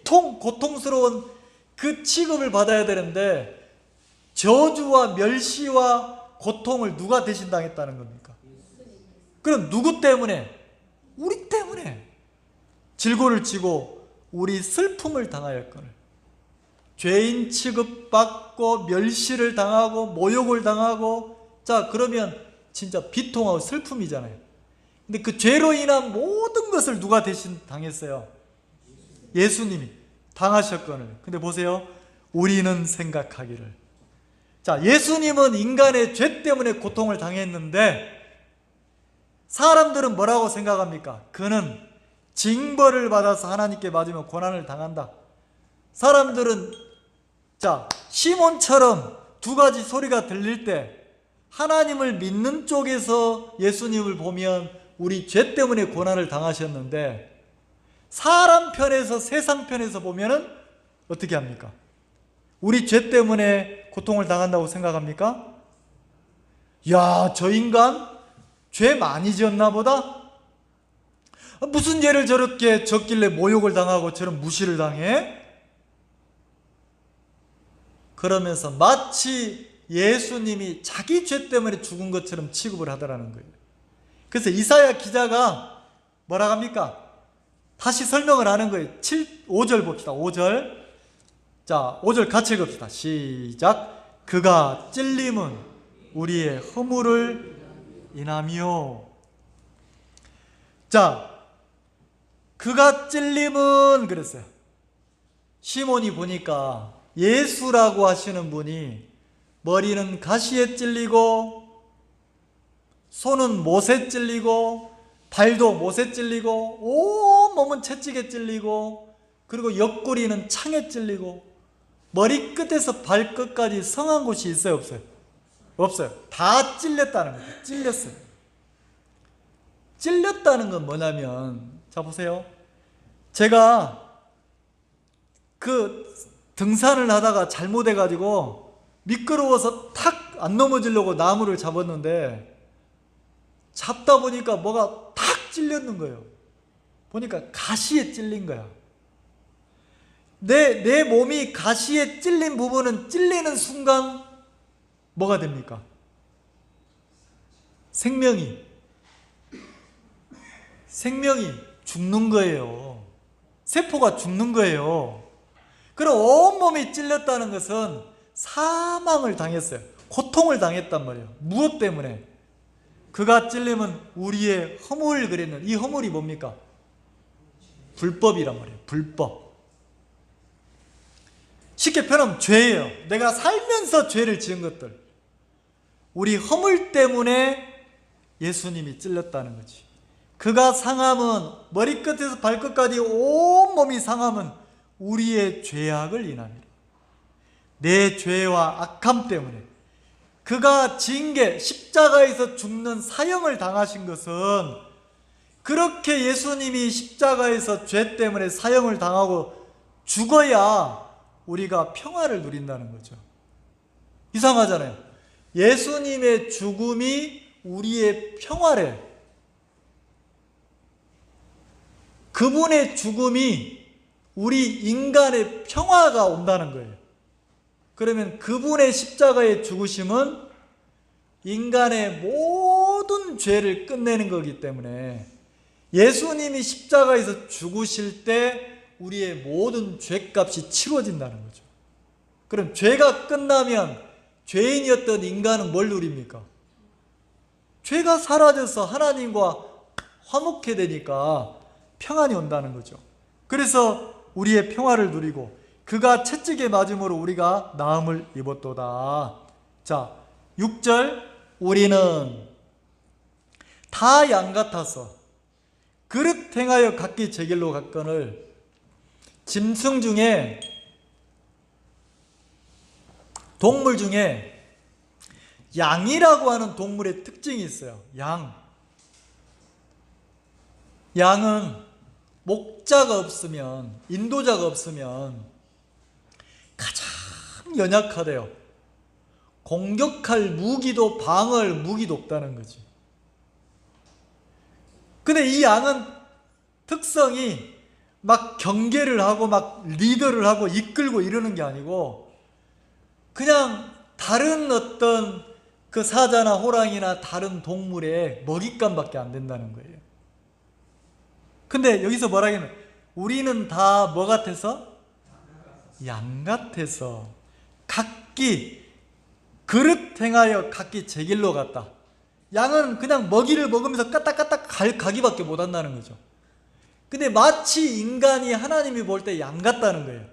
Speaker 1: 고통스러운 그 취급을 받아야 되는데 저주와 멸시와 고통을 누가 대신 당했다는 겁니까? 그럼 누구 때문에? 우리 때문에 질고를 지고 우리 슬픔을 당하였거늘. 죄인 취급받고 멸시를 당하고 모욕을 당하고, 자 그러면 진짜 비통하고 슬픔이잖아요. 근데 그 죄로 인한 모든 것을 누가 대신 당했어요? 예수님이 당하셨거늘. 근데 보세요, 우리는 생각하기를, 자 예수님은 인간의 죄 때문에 고통을 당했는데 사람들은 뭐라고 생각합니까? 그는 징벌을 받아서 하나님께 맞으면 고난을 당한다. 사람들은 자 시몬처럼 두 가지 소리가 들릴 때 하나님을 믿는 쪽에서 예수님을 보면 우리 죄 때문에 고난을 당하셨는데, 사람 편에서, 세상 편에서 보면은 어떻게 합니까? 우리 죄 때문에 고통을 당한다고 생각합니까? 야, 저 인간 죄 많이 지었나 보다? 무슨 죄를 저렇게 졌길래 모욕을 당하고 저런 무시를 당해? 그러면서 마치 예수님이 자기 죄 때문에 죽은 것처럼 취급을 하더라는 거예요. 그래서 이사야 기자가 뭐라 합니까? 다시 설명을 하는 거예요. 5절 봅시다. 5절. 자, 5절 같이 읽읍시다. 시작. 그가 찔림은 우리의 허물을 인하며. 자, 그가 찔림은 그랬어요. 시몬이 보니까 예수라고 하시는 분이 머리는 가시에 찔리고 손은 못에 찔리고 발도 못에 찔리고 온 몸은 채찍에 찔리고 그리고 옆구리는 창에 찔리고 머리끝에서 발끝까지 성한 곳이 있어요, 없어요? 없어요. 다 찔렸다는 거예요. 찔렸어요. 찔렸다는 건 뭐냐면, 자 보세요, 제가 그 등산을 하다가 잘못해가지고 미끄러워서 탁 안 넘어지려고 나무를 잡았는데 잡다 보니까 뭐가 탁 찔렸는 거예요. 보니까 가시에 찔린 거야. 내 몸이 가시에 찔린 부분은 찔리는 순간 뭐가 됩니까? 생명이 죽는 거예요. 세포가 죽는 거예요. 그럼 온몸이 찔렸다는 것은 사망을 당했어요. 고통을 당했단 말이에요. 무엇 때문에? 그가 찔림은 우리의 허물 그랬는, 이 허물이 뭡니까? 불법이란 말이에요. 불법. 쉽게 표현하면 죄예요. 내가 살면서 죄를 지은 것들, 우리 허물 때문에 예수님이 찔렸다는 거지. 그가 상함은, 머리끝에서 발끝까지 온몸이 상함은 우리의 죄악을 인함이라. 내 죄와 악함 때문에 그가 징계, 십자가에서 죽는 사형을 당하신 것은, 그렇게 예수님이 십자가에서 죄 때문에 사형을 당하고 죽어야 우리가 평화를 누린다는 거죠. 이상하잖아요. 예수님의 죽음이 우리의 평화래. 그분의 죽음이 우리 인간의 평화가 온다는 거예요. 그러면 그분의 십자가의 죽으심은 인간의 모든 죄를 끝내는 거기 때문에 예수님이 십자가에서 죽으실 때 우리의 모든 죄값이 치러진다는 거죠. 그럼 죄가 끝나면 죄인이었던 인간은 뭘 누립니까? 죄가 사라져서 하나님과 화목해 되니까 평안이 온다는 거죠. 그래서 우리의 평화를 누리고 그가 채찍에 맞음으로 우리가 나음을 입었도다. 자, 6절. 우리는 다 양 같아서 그릇 행하여 각기 제 길로 갔거늘. 짐승 중에, 동물 중에 양이라고 하는 동물의 특징이 있어요. 양은 목자가 없으면, 인도자가 없으면 가장 연약하대요. 공격할 무기도 방어할 무기도 없다는 거지. 근데 이 양은 특성이 막 경계를 하고 막 리더를 하고 이끌고 이러는 게 아니고 그냥 다른 어떤 그 사자나 호랑이나 다른 동물의 먹잇감밖에 안 된다는 거예요. 근데 여기서 뭐라 하냐면 우리는 다 뭐 같아서? 양 같아서 각기 그릇 행하여 각기 제 길로 갔다. 양은 그냥 먹이를 먹으면서 까딱까딱 가기밖에 못한다는 거죠. 근데 마치 인간이 하나님이 볼 때 양 같다는 거예요.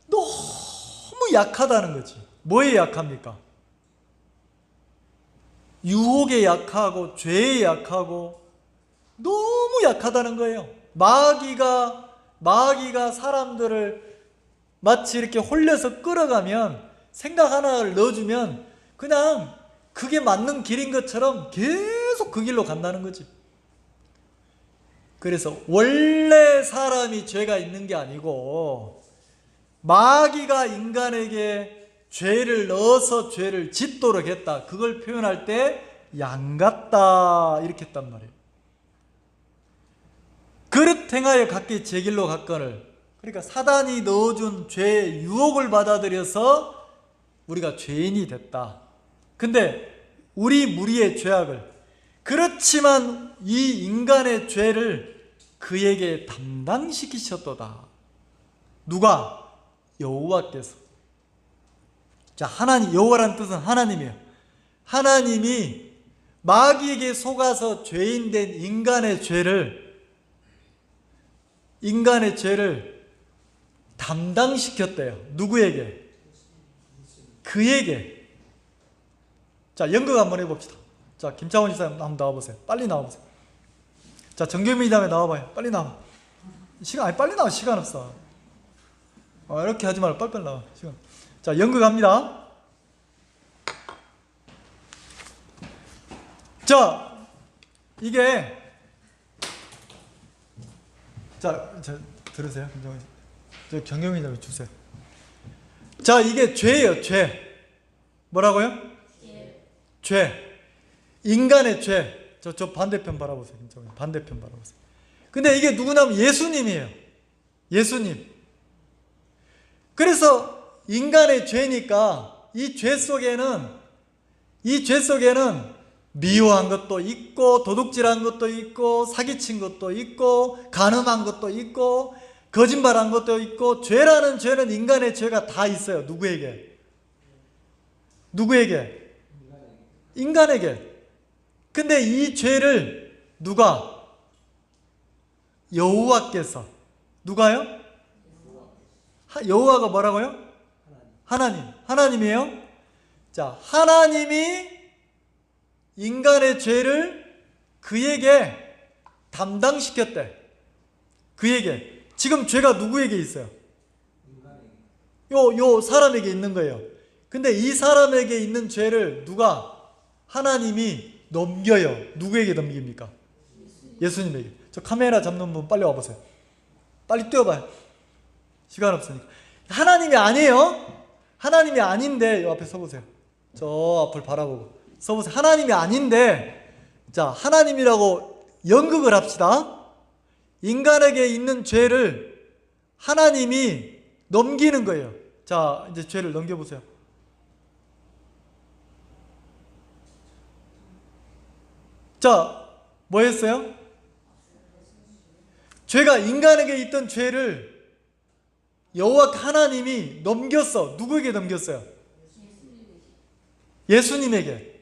Speaker 1: 너무 약하다는 거지. 뭐에 약합니까? 유혹에 약하고 죄에 약하고 너무 약하다는 거예요. 마귀가 사람들을 마치 이렇게 홀려서 끌어가면, 생각 하나를 넣어주면 그냥 그게 맞는 길인 것처럼 계속 그 길로 간다는 거지. 그래서 원래 사람이 죄가 있는 게 아니고 마귀가 인간에게 죄를 넣어서 죄를 짓도록 했다. 그걸 표현할 때 양 같다 이렇게 했단 말이에요. 그릇 행하여 각기 제 길로 갔거늘. 그러니까 사단이 넣어준 죄의 유혹을 받아들여서 우리가 죄인이 됐다. 근데 우리 무리의 죄악을, 그렇지만 이 인간의 죄를 그에게 담당시키셨도다. 누가? 여호와께서. 자, 하나님, 여호와라는 뜻은 하나님이에요. 하나님이 마귀에게 속아서 죄인된 인간의 죄를 담당시켰대요. 누구에게? 그에게. 자, 연극 한번 해봅시다. 자, 김창원 지사님 한번 나와보세요. 빨리 나와보세요. 자, 정경민 이사님 나와봐요. 빨리 나와. 빨리 나와. 시간 없어. 이렇게 하지 말고 빨리빨리 나와. 시간. 자, 연극 합니다. 자, 이게, 자, 들으세요. 저 정경민 이사님 주세요. 자, 이게 죄예요, 죄. 뭐라고요? 죄. 인간의 죄. 저 반대편 바라보세요. 반대편 바라보세요. 근데 이게 누구냐면 예수님이에요. 예수님. 그래서 인간의 죄니까 이 죄 속에는 미워한 것도 있고, 도둑질한 것도 있고, 사기친 것도 있고, 간음한 것도 있고, 거짓말한 것도 있고, 죄라는 죄는 인간의 죄가 다 있어요. 누구에게? 인간에게. 근데 이 죄를 누가? 여호와께서. 누가요? 여호와가 뭐라고요? 하나님이에요. 자, 하나님이 인간의 죄를 그에게 담당시켰대. 그에게. 지금 죄가 누구에게 있어요? 요 사람에게 있는 거예요. 근데 이 사람에게 있는 죄를 하나님이 넘겨요. 누구에게 넘깁니까? 예수님에게. 저 카메라 잡는 분 빨리 와보세요. 빨리 뛰어봐요. 시간 없으니까. 하나님이 아니에요. 하나님이 아닌데, 요 앞에 서보세요. 저 앞을 바라보고 서보세요. 하나님이 아닌데, 자, 하나님이라고 연극을 합시다. 인간에게 있는 죄를 하나님이 넘기는 거예요. 자, 이제 죄를 넘겨보세요. 자, 뭐 했어요? 죄가 인간에게 있던 죄를 여호와 하나님이 넘겼어. 누구에게 넘겼어요? 예수님에게.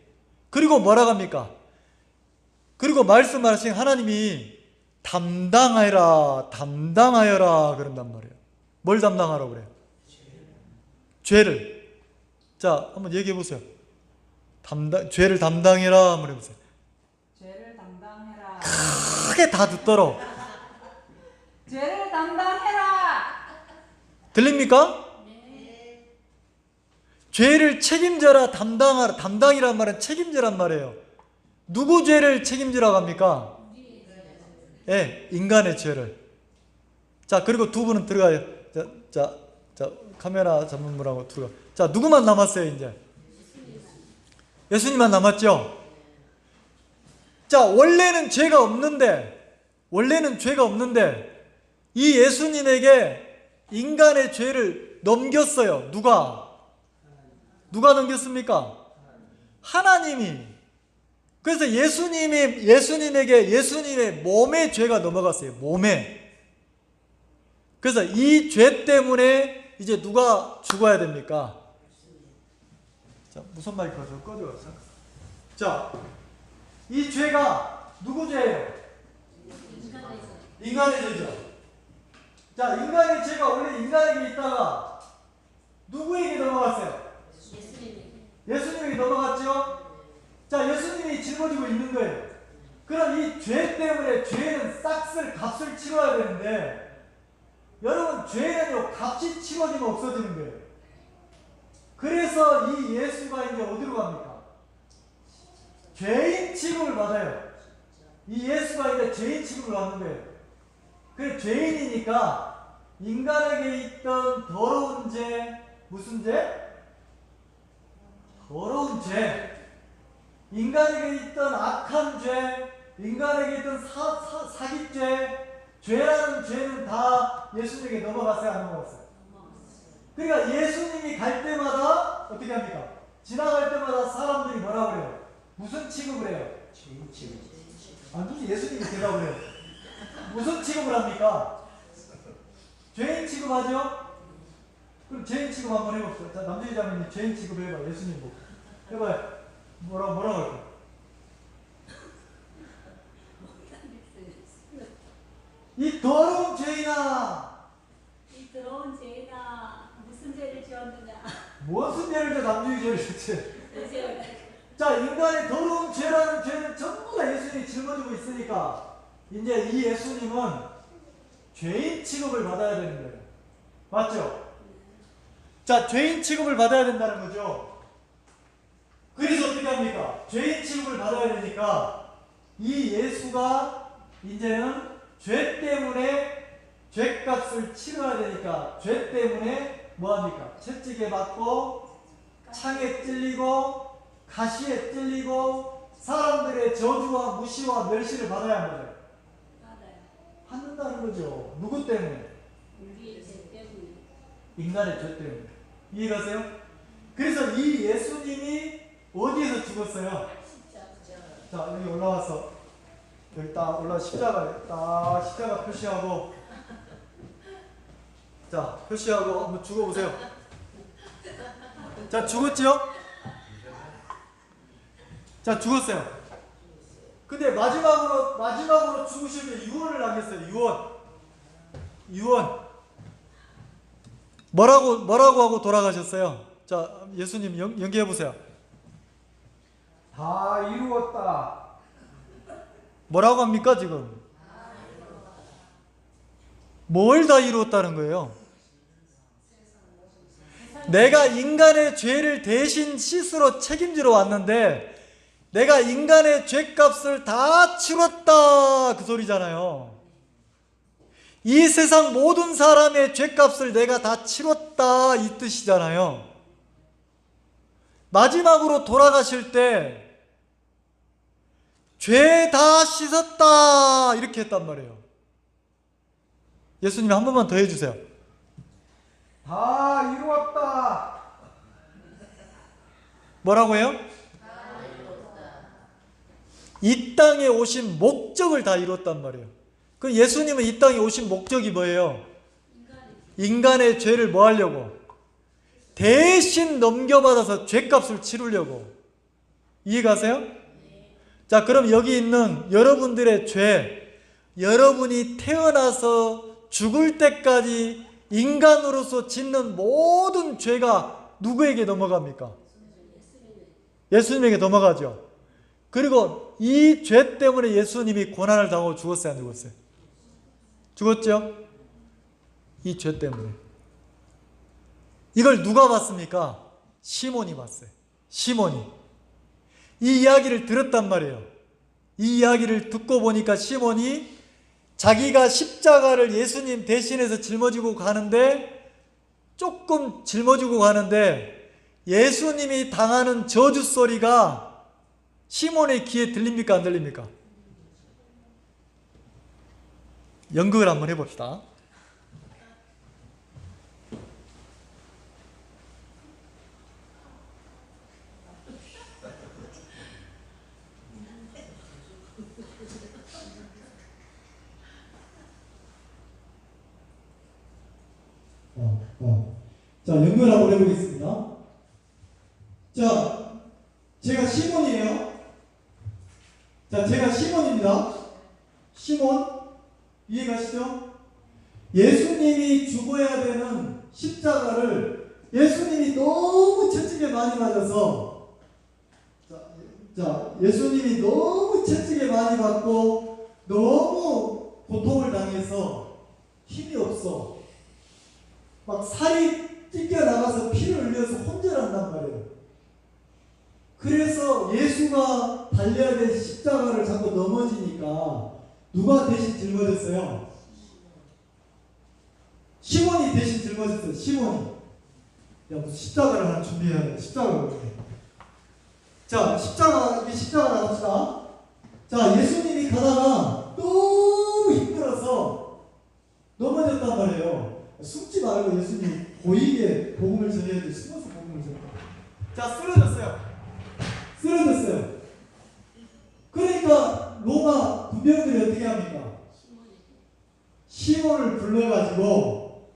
Speaker 1: 그리고 뭐라고 합니까? 그리고 말씀하신 하나님이 담당하여라 그런단 말이에요. 뭘 담당하라고 그래요? 죄를. 자, 한번 얘기해 보세요. 죄를 담당해라 한번 해보세요.
Speaker 2: 죄를 담당해라.
Speaker 1: 크게 다 듣도록.
Speaker 2: 죄를 담당해라.
Speaker 1: 들립니까? 네. 죄를 책임져라, 담당하라. 담당이란 말은 책임지란 말이에요. 누구 죄를 책임지라고 합니까? 예, 인간의 죄를. 자, 그리고 두 분은 들어가요. 자, 카메라 잡는 분하고 들어가. 자, 누구만 남았어요, 이제? 예수님만 남았죠? 자, 원래는 죄가 없는데, 이 예수님에게 인간의 죄를 넘겼어요. 누가 넘겼습니까? 하나님이. 그래서 예수님에게 예수님의 몸에 죄가 넘어갔어요. 몸에. 그래서 이 죄 때문에 이제 누가 죽어야 됩니까? 자, 무슨 말이 꺼져가서. 자, 이 죄가 누구 죄예요? 인간의 죄죠. 자, 인간의 죄가 원래 인간에게 있다가 누구에게 넘어갔어요? 예수님에게 넘어갔죠? 자, 예수님이 짊어지고 있는 거예요. 그럼 이 죄 때문에 죄는 값을 치러야 되는데, 여러분, 죄는요, 값이 치러지면 없어지는 거예요. 그래서 이 예수가 이제 어디로 갑니까? 죄인 취급을 받아요. 이 예수가 이제 죄인 취급을 받는 거예요. 그래, 죄인이니까 인간에게 있던 더러운 죄, 무슨 죄? 더러운 죄. 인간에게 있던 악한 죄, 인간에게 있던 사기죄, 죄라는 죄는 다 예수님에게 넘어갔어요, 안 넘어갔어요? 그러니까 예수님이 갈 때마다 어떻게 합니까? 지나갈 때마다 사람들이 뭐라 그래요? 무슨 취급을 해요? 죄인 취급. 무슨 예수님이 대답을 해요? 무슨 취급을 합니까? 죄인 취급하죠? 그럼 죄인 취급 한번 해봅시다. 자, 남주희 자매님 죄인 취급 해봐. 예수님 뭐 해봐요. 뭐라고 할까? 이 더러운 죄인아.
Speaker 3: 이 더러운 죄가 무슨 죄를 지었느냐?
Speaker 1: 무슨 죄를 져? 남주희 죄를 졌지. 자, 인간의 더러운 죄라는 죄는 전부 다 예수님이 짊어지고 있으니까 이제 이 예수님은 죄인 취급을 받아야 되는 거예요. 맞죠? 자, 죄인 취급을 받아야 된다는 거죠. 그래서 어떻게 합니까? 죄인 취급을 받아야 되니까 이 예수가 이제는 죄 때문에 죄값을 치러야 되니까 죄 때문에 뭐합니까? 채찍에 맞고 창에 찔리고 가시에 찔리고 사람들의 저주와 무시와 멸시를 받아야 하는 거죠. 받는다는 거죠. 누구 때문에?
Speaker 3: 우리의 죄 때문에.
Speaker 1: 인간의 죄 때문에. 이해가세요? 그래서 이 예수님이 어디에서 죽었어요? 자, 여기 올라와서 여기 딱 올라 십자가 표시하고, 자, 표시하고 한번 죽어보세요. 자, 죽었죠? 자, 죽었어요. 근데 마지막으로 죽으실 때 유언을 남겼어요. 유언. 뭐라고 하고 돌아가셨어요? 자, 예수님 연기해 보세요.
Speaker 4: 다 이루었다.
Speaker 1: 뭐라고 합니까, 지금? 뭘 다 이루었다는 거예요? 내가 인간의 죄를 대신 씻으러 책임지러 왔는데 내가 인간의 죄값을 다 치렀다, 그 소리잖아요. 이 세상 모든 사람의 죄값을 내가 다 치렀다, 이 뜻이잖아요. 마지막으로 돌아가실 때 죄 다 씻었다, 이렇게 했단 말이에요. 예수님 한 번만 더 해주세요.
Speaker 4: 다 이루었다.
Speaker 1: 뭐라고 해요? 이 땅에 오신 목적을 다 이뤘단 말이에요. 그 예수님은 이 땅에 오신 목적이 뭐예요? 인간의 죄를 뭐 하려고? 대신 넘겨받아서 죄값을 치르려고. 이해가세요? 자, 그럼 여기 있는 여러분들의 죄, 여러분이 태어나서 죽을 때까지 인간으로서 짓는 모든 죄가 누구에게 넘어갑니까? 예수님에게 넘어가죠. 그리고 이 죄 때문에 예수님이 고난을 당하고 죽었어요, 안 죽었어요? 죽었죠? 이 죄 때문에. 이걸 누가 봤습니까? 시몬이 봤어요. 시몬이. 이 이야기를 들었단 말이에요. 이 이야기를 듣고 보니까 시몬이 자기가 십자가를 예수님 대신해서 짊어지고 가는데, 조금 짊어지고 가는데 예수님이 당하는 저주 소리가 시몬의 귀에 들립니까, 안 들립니까? 연극을 한번 해봅시다.
Speaker 5: 자, 연결 한번 해보겠습니다. 자, 제가 시몬이에요. 자, 제가 시몬입니다. 시몬, 이해가시죠? 예수님이 죽어야 되는 십자가를 예수님이 너무 채찍에 많이 맞아서, 자, 예수님이 너무 채찍에 많이 맞고 너무 고통을 당해서 힘이 없어. 막 살이 찢겨나가서 피를 흘려서 혼절한단 말이에요. 그래서 예수가 달려야 될 십자가를 자꾸 넘어지니까 누가 대신 짊어졌어요? 시몬이 대신 짊어졌어요. 시몬이. 야, 무슨 십자가를 하나 준비해야 돼. 십자가를. 자, 십자가 나갑시다. 자, 예수님이 가다가 너무 힘들어서 넘어졌단 말이에요. 숨지 말고 예수님이 보이게 복음을 전해야지. 숨어서 복음을 전해. 자, 쓰러졌어요. 그러니까 로마 군병들이 어떻게 합니까? 시몬을 불러가지고,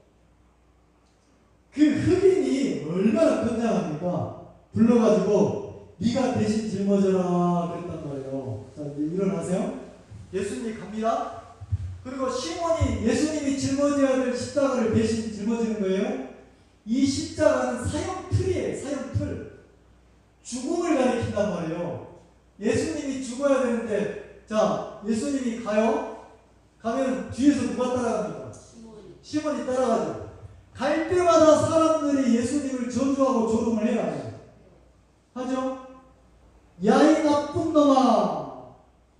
Speaker 5: 그 흑인이 얼마나 건장합니까? 불러가지고 네가 대신 짊어져라 그랬단 말이에요. 자, 이제 일어나세요. 예수님이 갑니다. 그리고 시몬이 예수님이 짊어져야 될 십자가를 대신 짊어지는 거예요. 이 십자가는 사형틀이에요. 사형틀. 죽음을 가리킨단 말이에요. 예수님이 죽어야 되는데, 자, 예수님이 가요. 가면 뒤에서 누가 따라갑니까? 시몬이 따라가죠. 갈 때마다 사람들이 예수님을 저주하고 조롱을 해요. 하죠? 야, 이 나쁜 놈아,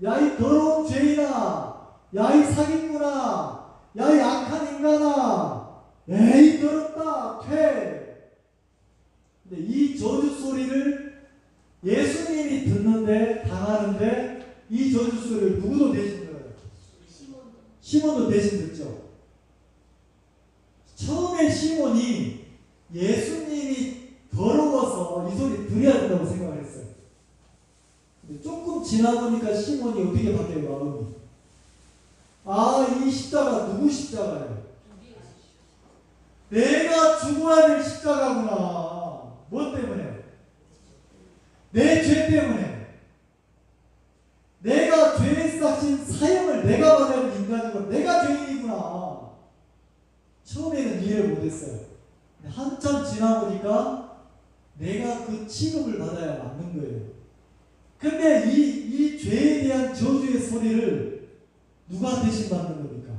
Speaker 5: 야, 이 더러운 죄인아, 야, 이 사기꾼아, 야, 이 악한 인간아, 에이 더럽다, 퇴. 근데 이 저주 소리를 예수님이 듣는데, 당하는데, 이 저주 소리를 누구도 대신 들어요? 시몬도 대신 듣죠. 처음에 시몬이 예수님이 더러워서 이 소리 들어야 된다고 생각을 했어요. 근데 조금 지나보니까 시몬이 어떻게 바뀌어요, 마음이? 아, 이 십자가 누구 십자가예요? 내가 죽어야 될 십자가구나. 뭐 때문에? 내 죄 때문에. 내가 죄에 싹신 사형을 내가 받아야 할 인간이고 내가 죄인이구나. 처음에는 이해를 못했어요. 한참 지나보니까 내가 그 취급을 받아야 맞는 거예요. 근데 이 죄에 대한 저주의 소리를 누가 대신 받는 겁니까?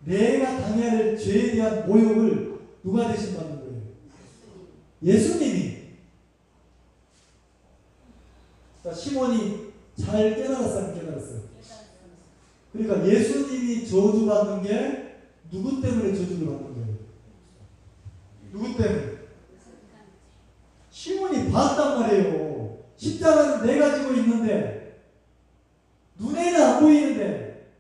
Speaker 5: 내가 당해야 할 죄에 대한 모욕을 누가 대신 받는 거예요? 예수님이. 자, 시몬이 잘 깨달았어요, 안 깨달았어요? 그러니까 예수님이 저주받는 게 누구 때문에 저주를 받는 거예요? 누구 때문에? 시몬이 봤단 말이에요. 십자가는 내가 지고 있는데, 눈에는 안 보이는데,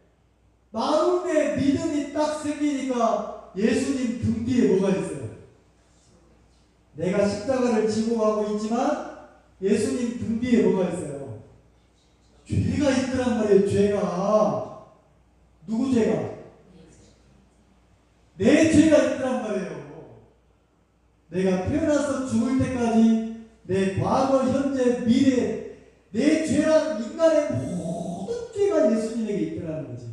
Speaker 5: 마음에 믿음이 딱 생기니까 예수님 등 뒤에 뭐가 있어요? 내가 십자가를 지고 가고 있지만 예수님 등 뒤에 뭐가 있어요? 죄가 있더란 말이에요. 죄가. 누구 죄가? 내 죄가 있더란 말이에요. 내가 태어나서 죽을 때까지 내 과거, 현재, 미래, 내 죄란 인간의 모든 죄가 예수님에게 있더라는 거지.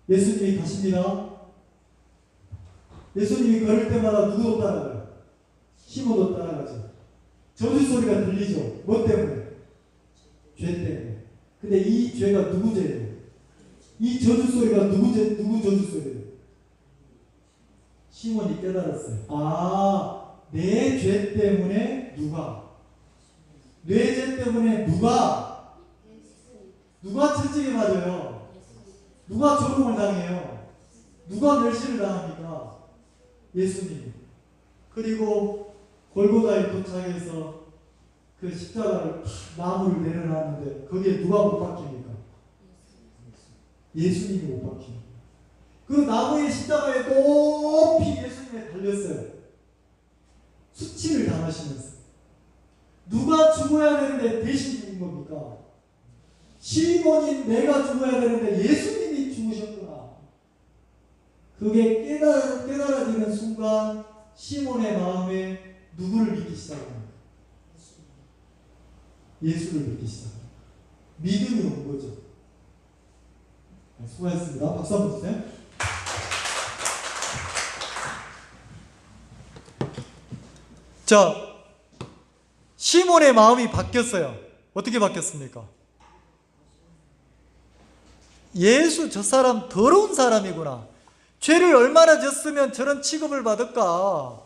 Speaker 5: 예수님이 가십니다. 예수님이 걸을 때마다 누구도 따라가요? 시몬도 따라가죠. 저주 소리가 들리죠. 뭐 때문에? 죄 때문에. 근데 이 죄가 누구 죄예요? 이 저주 소리가 누구 저주 소리예요? 시몬이 깨달았어요. 아, 내 죄 때문에 누가? 내 죄 때문에 누가 채찍에 맞아요? 누가 조롱을 당해요? 누가 멸시를 당합니까? 예수님. 그리고 골고다에 도착해서 그 십자가를 나무를 내려놨는데 거기에 누가 못 박힙니까? 예수님이 못 박힙니다. 그 나무의 십자가에 높이 예수님이 달렸어요. 수치를 당하시면서. 누가 죽어야 되는데 대신 죽은 겁니까? 시몬인 내가 죽어야 되는데 예수님이 죽으셨구나. 그게 깨달아지는 순간 시몬의 마음에 누구를 믿기 시작합니다. 예수를 믿기 시작합니다. 믿음이 온 거죠. 네, 수고하셨습니다. 박수 한번 주세요.
Speaker 1: 자, 시몬의 마음이 바뀌었어요. 어떻게 바뀌었습니까? 예수 저 사람 더러운 사람이구나. 죄를 얼마나 졌으면 저런 취급을 받을까?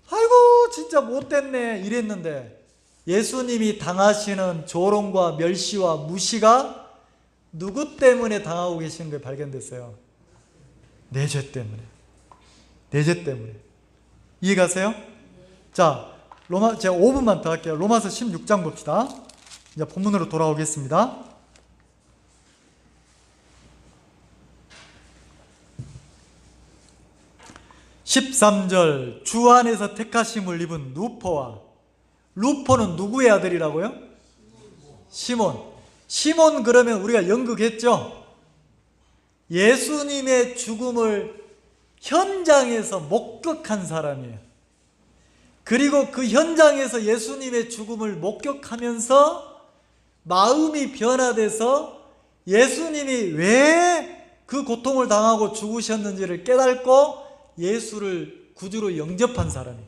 Speaker 1: 아이고 진짜 못됐네 이랬는데 예수님이 당하시는 조롱과 멸시와 무시가 누구 때문에 당하고 계신 게 발견됐어요? 내 죄 때문에. 내 죄 때문에. 이해가세요? 자, 제가 5분만 더 할게요. 로마서 16장 봅시다. 이제 본문으로 돌아오겠습니다. (13절) 주 안에서 택하심을 입은 루포와, 루포는 누구의 아들이라고요? 시몬 그러면 우리가 연극했죠? 예수님의 죽음을 현장에서 목격한 사람이에요. 그리고 그 현장에서 예수님의 죽음을 목격하면서 마음이 변화돼서 예수님이 왜 그 고통을 당하고 죽으셨는지를 깨닫고 예수를 구주로 영접한 사람이에요.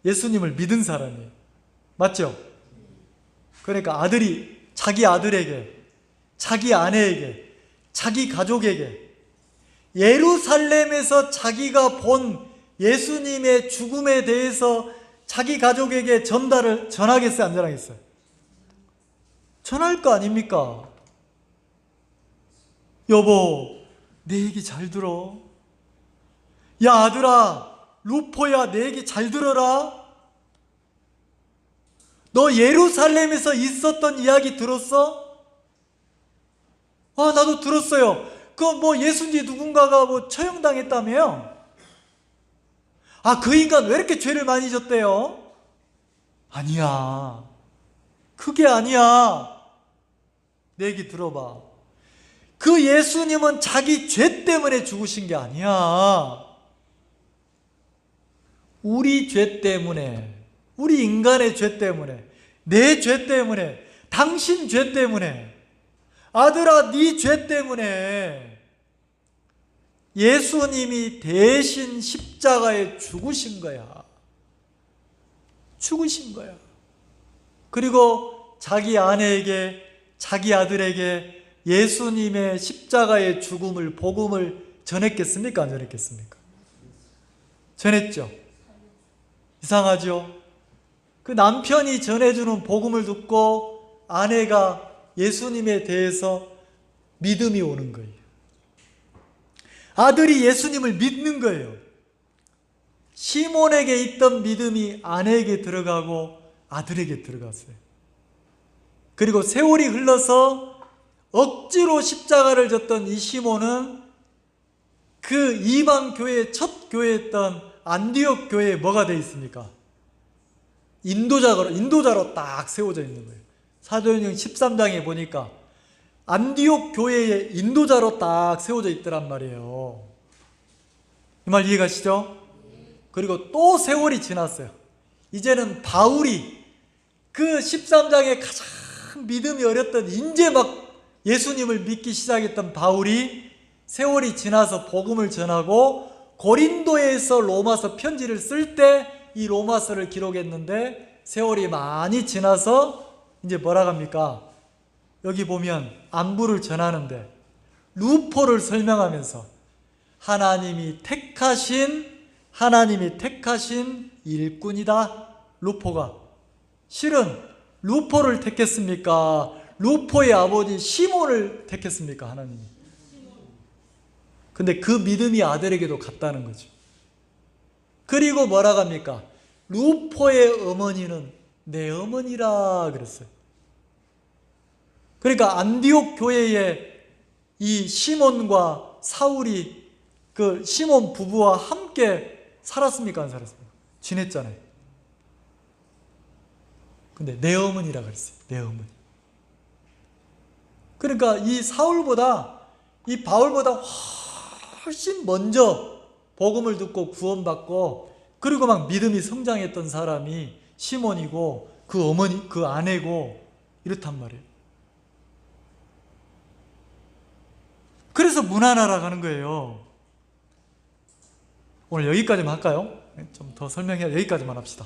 Speaker 1: 예수님을 믿은 사람이에요. 맞죠? 그러니까 아들이 자기 아들에게, 자기 아내에게, 자기 가족에게 예루살렘에서 자기가 본 예수님의 죽음에 대해서 자기 가족에게 전하겠어요? 안 전하겠어요? 전할 거 아닙니까? 여보, 내 얘기 잘 들어. 야 아들아, 루포야, 내 얘기 잘 들어라. 너 예루살렘에서 있었던 이야기 들었어? 아, 나도 들었어요. 그 예수인지 누군가가 처형당했다며요? 아, 그 인간 왜 이렇게 죄를 많이 졌대요? 아니야. 그게 아니야. 내 얘기 들어봐. 그 예수님은 자기 죄 때문에 죽으신 게 아니야. 우리 죄 때문에, 우리 인간의 죄 때문에, 내 죄 때문에, 당신 죄 때문에, 아들아 네 죄 때문에 예수님이 대신 십자가에 죽으신 거야. 죽으신 거야. 그리고 자기 아내에게, 자기 아들에게 예수님의 십자가의 죽음을, 복음을 전했겠습니까? 안 전했겠습니까? 전했죠. 이상하죠? 그 남편이 전해주는 복음을 듣고 아내가 예수님에 대해서 믿음이 오는 거예요. 아들이 예수님을 믿는 거예요. 시몬에게 있던 믿음이 아내에게 들어가고 아들에게 들어갔어요. 그리고 세월이 흘러서 억지로 십자가를 졌던 이 시몬은 그 이방 교회의 첫 교회였던 안디옥 교회에 뭐가 되어 있습니까? 인도자로 딱 세워져 있는 거예요. 사도행전 13장에 보니까 안디옥 교회에 인도자로 딱 세워져 있더란 말이에요. 이 말 이해가시죠? 그리고 또 세월이 지났어요. 이제는 바울이 그 13장에 가장 믿음이 어렸던 이제 막 예수님을 믿기 시작했던 바울이 세월이 지나서 복음을 전하고 고린도에서 로마서 편지를 쓸 때 이 로마서를 기록했는데 세월이 많이 지나서 이제 뭐라 합니까? 여기 보면 안부를 전하는데 루포를 설명하면서 하나님이 택하신 일꾼이다. 루포가. 실은 루포를 택했습니까? 루포의 아버지 시몬을 택했습니까? 하나님이. 근데 그 믿음이 아들에게도 갔다는 거죠. 그리고 뭐라 합니까? 루포의 어머니는 내 어머니라 그랬어요. 그러니까 안디옥 교회에 이 시몬과 사울이 그 시몬 부부와 함께 살았습니까? 안 살았습니까? 지냈잖아요. 근데 내 어머니라 그랬어요. 내 어머니. 그러니까 이 사울보다, 이 바울보다 훨씬 먼저 복음을 듣고 구원받고 그리고 막 믿음이 성장했던 사람이 시몬이고 그 어머니, 그 아내고 이렇단 말이에요. 그래서 문화나라 가는 거예요. 오늘 여기까지만 할까요? 좀 더 설명해야 여기까지만 합시다.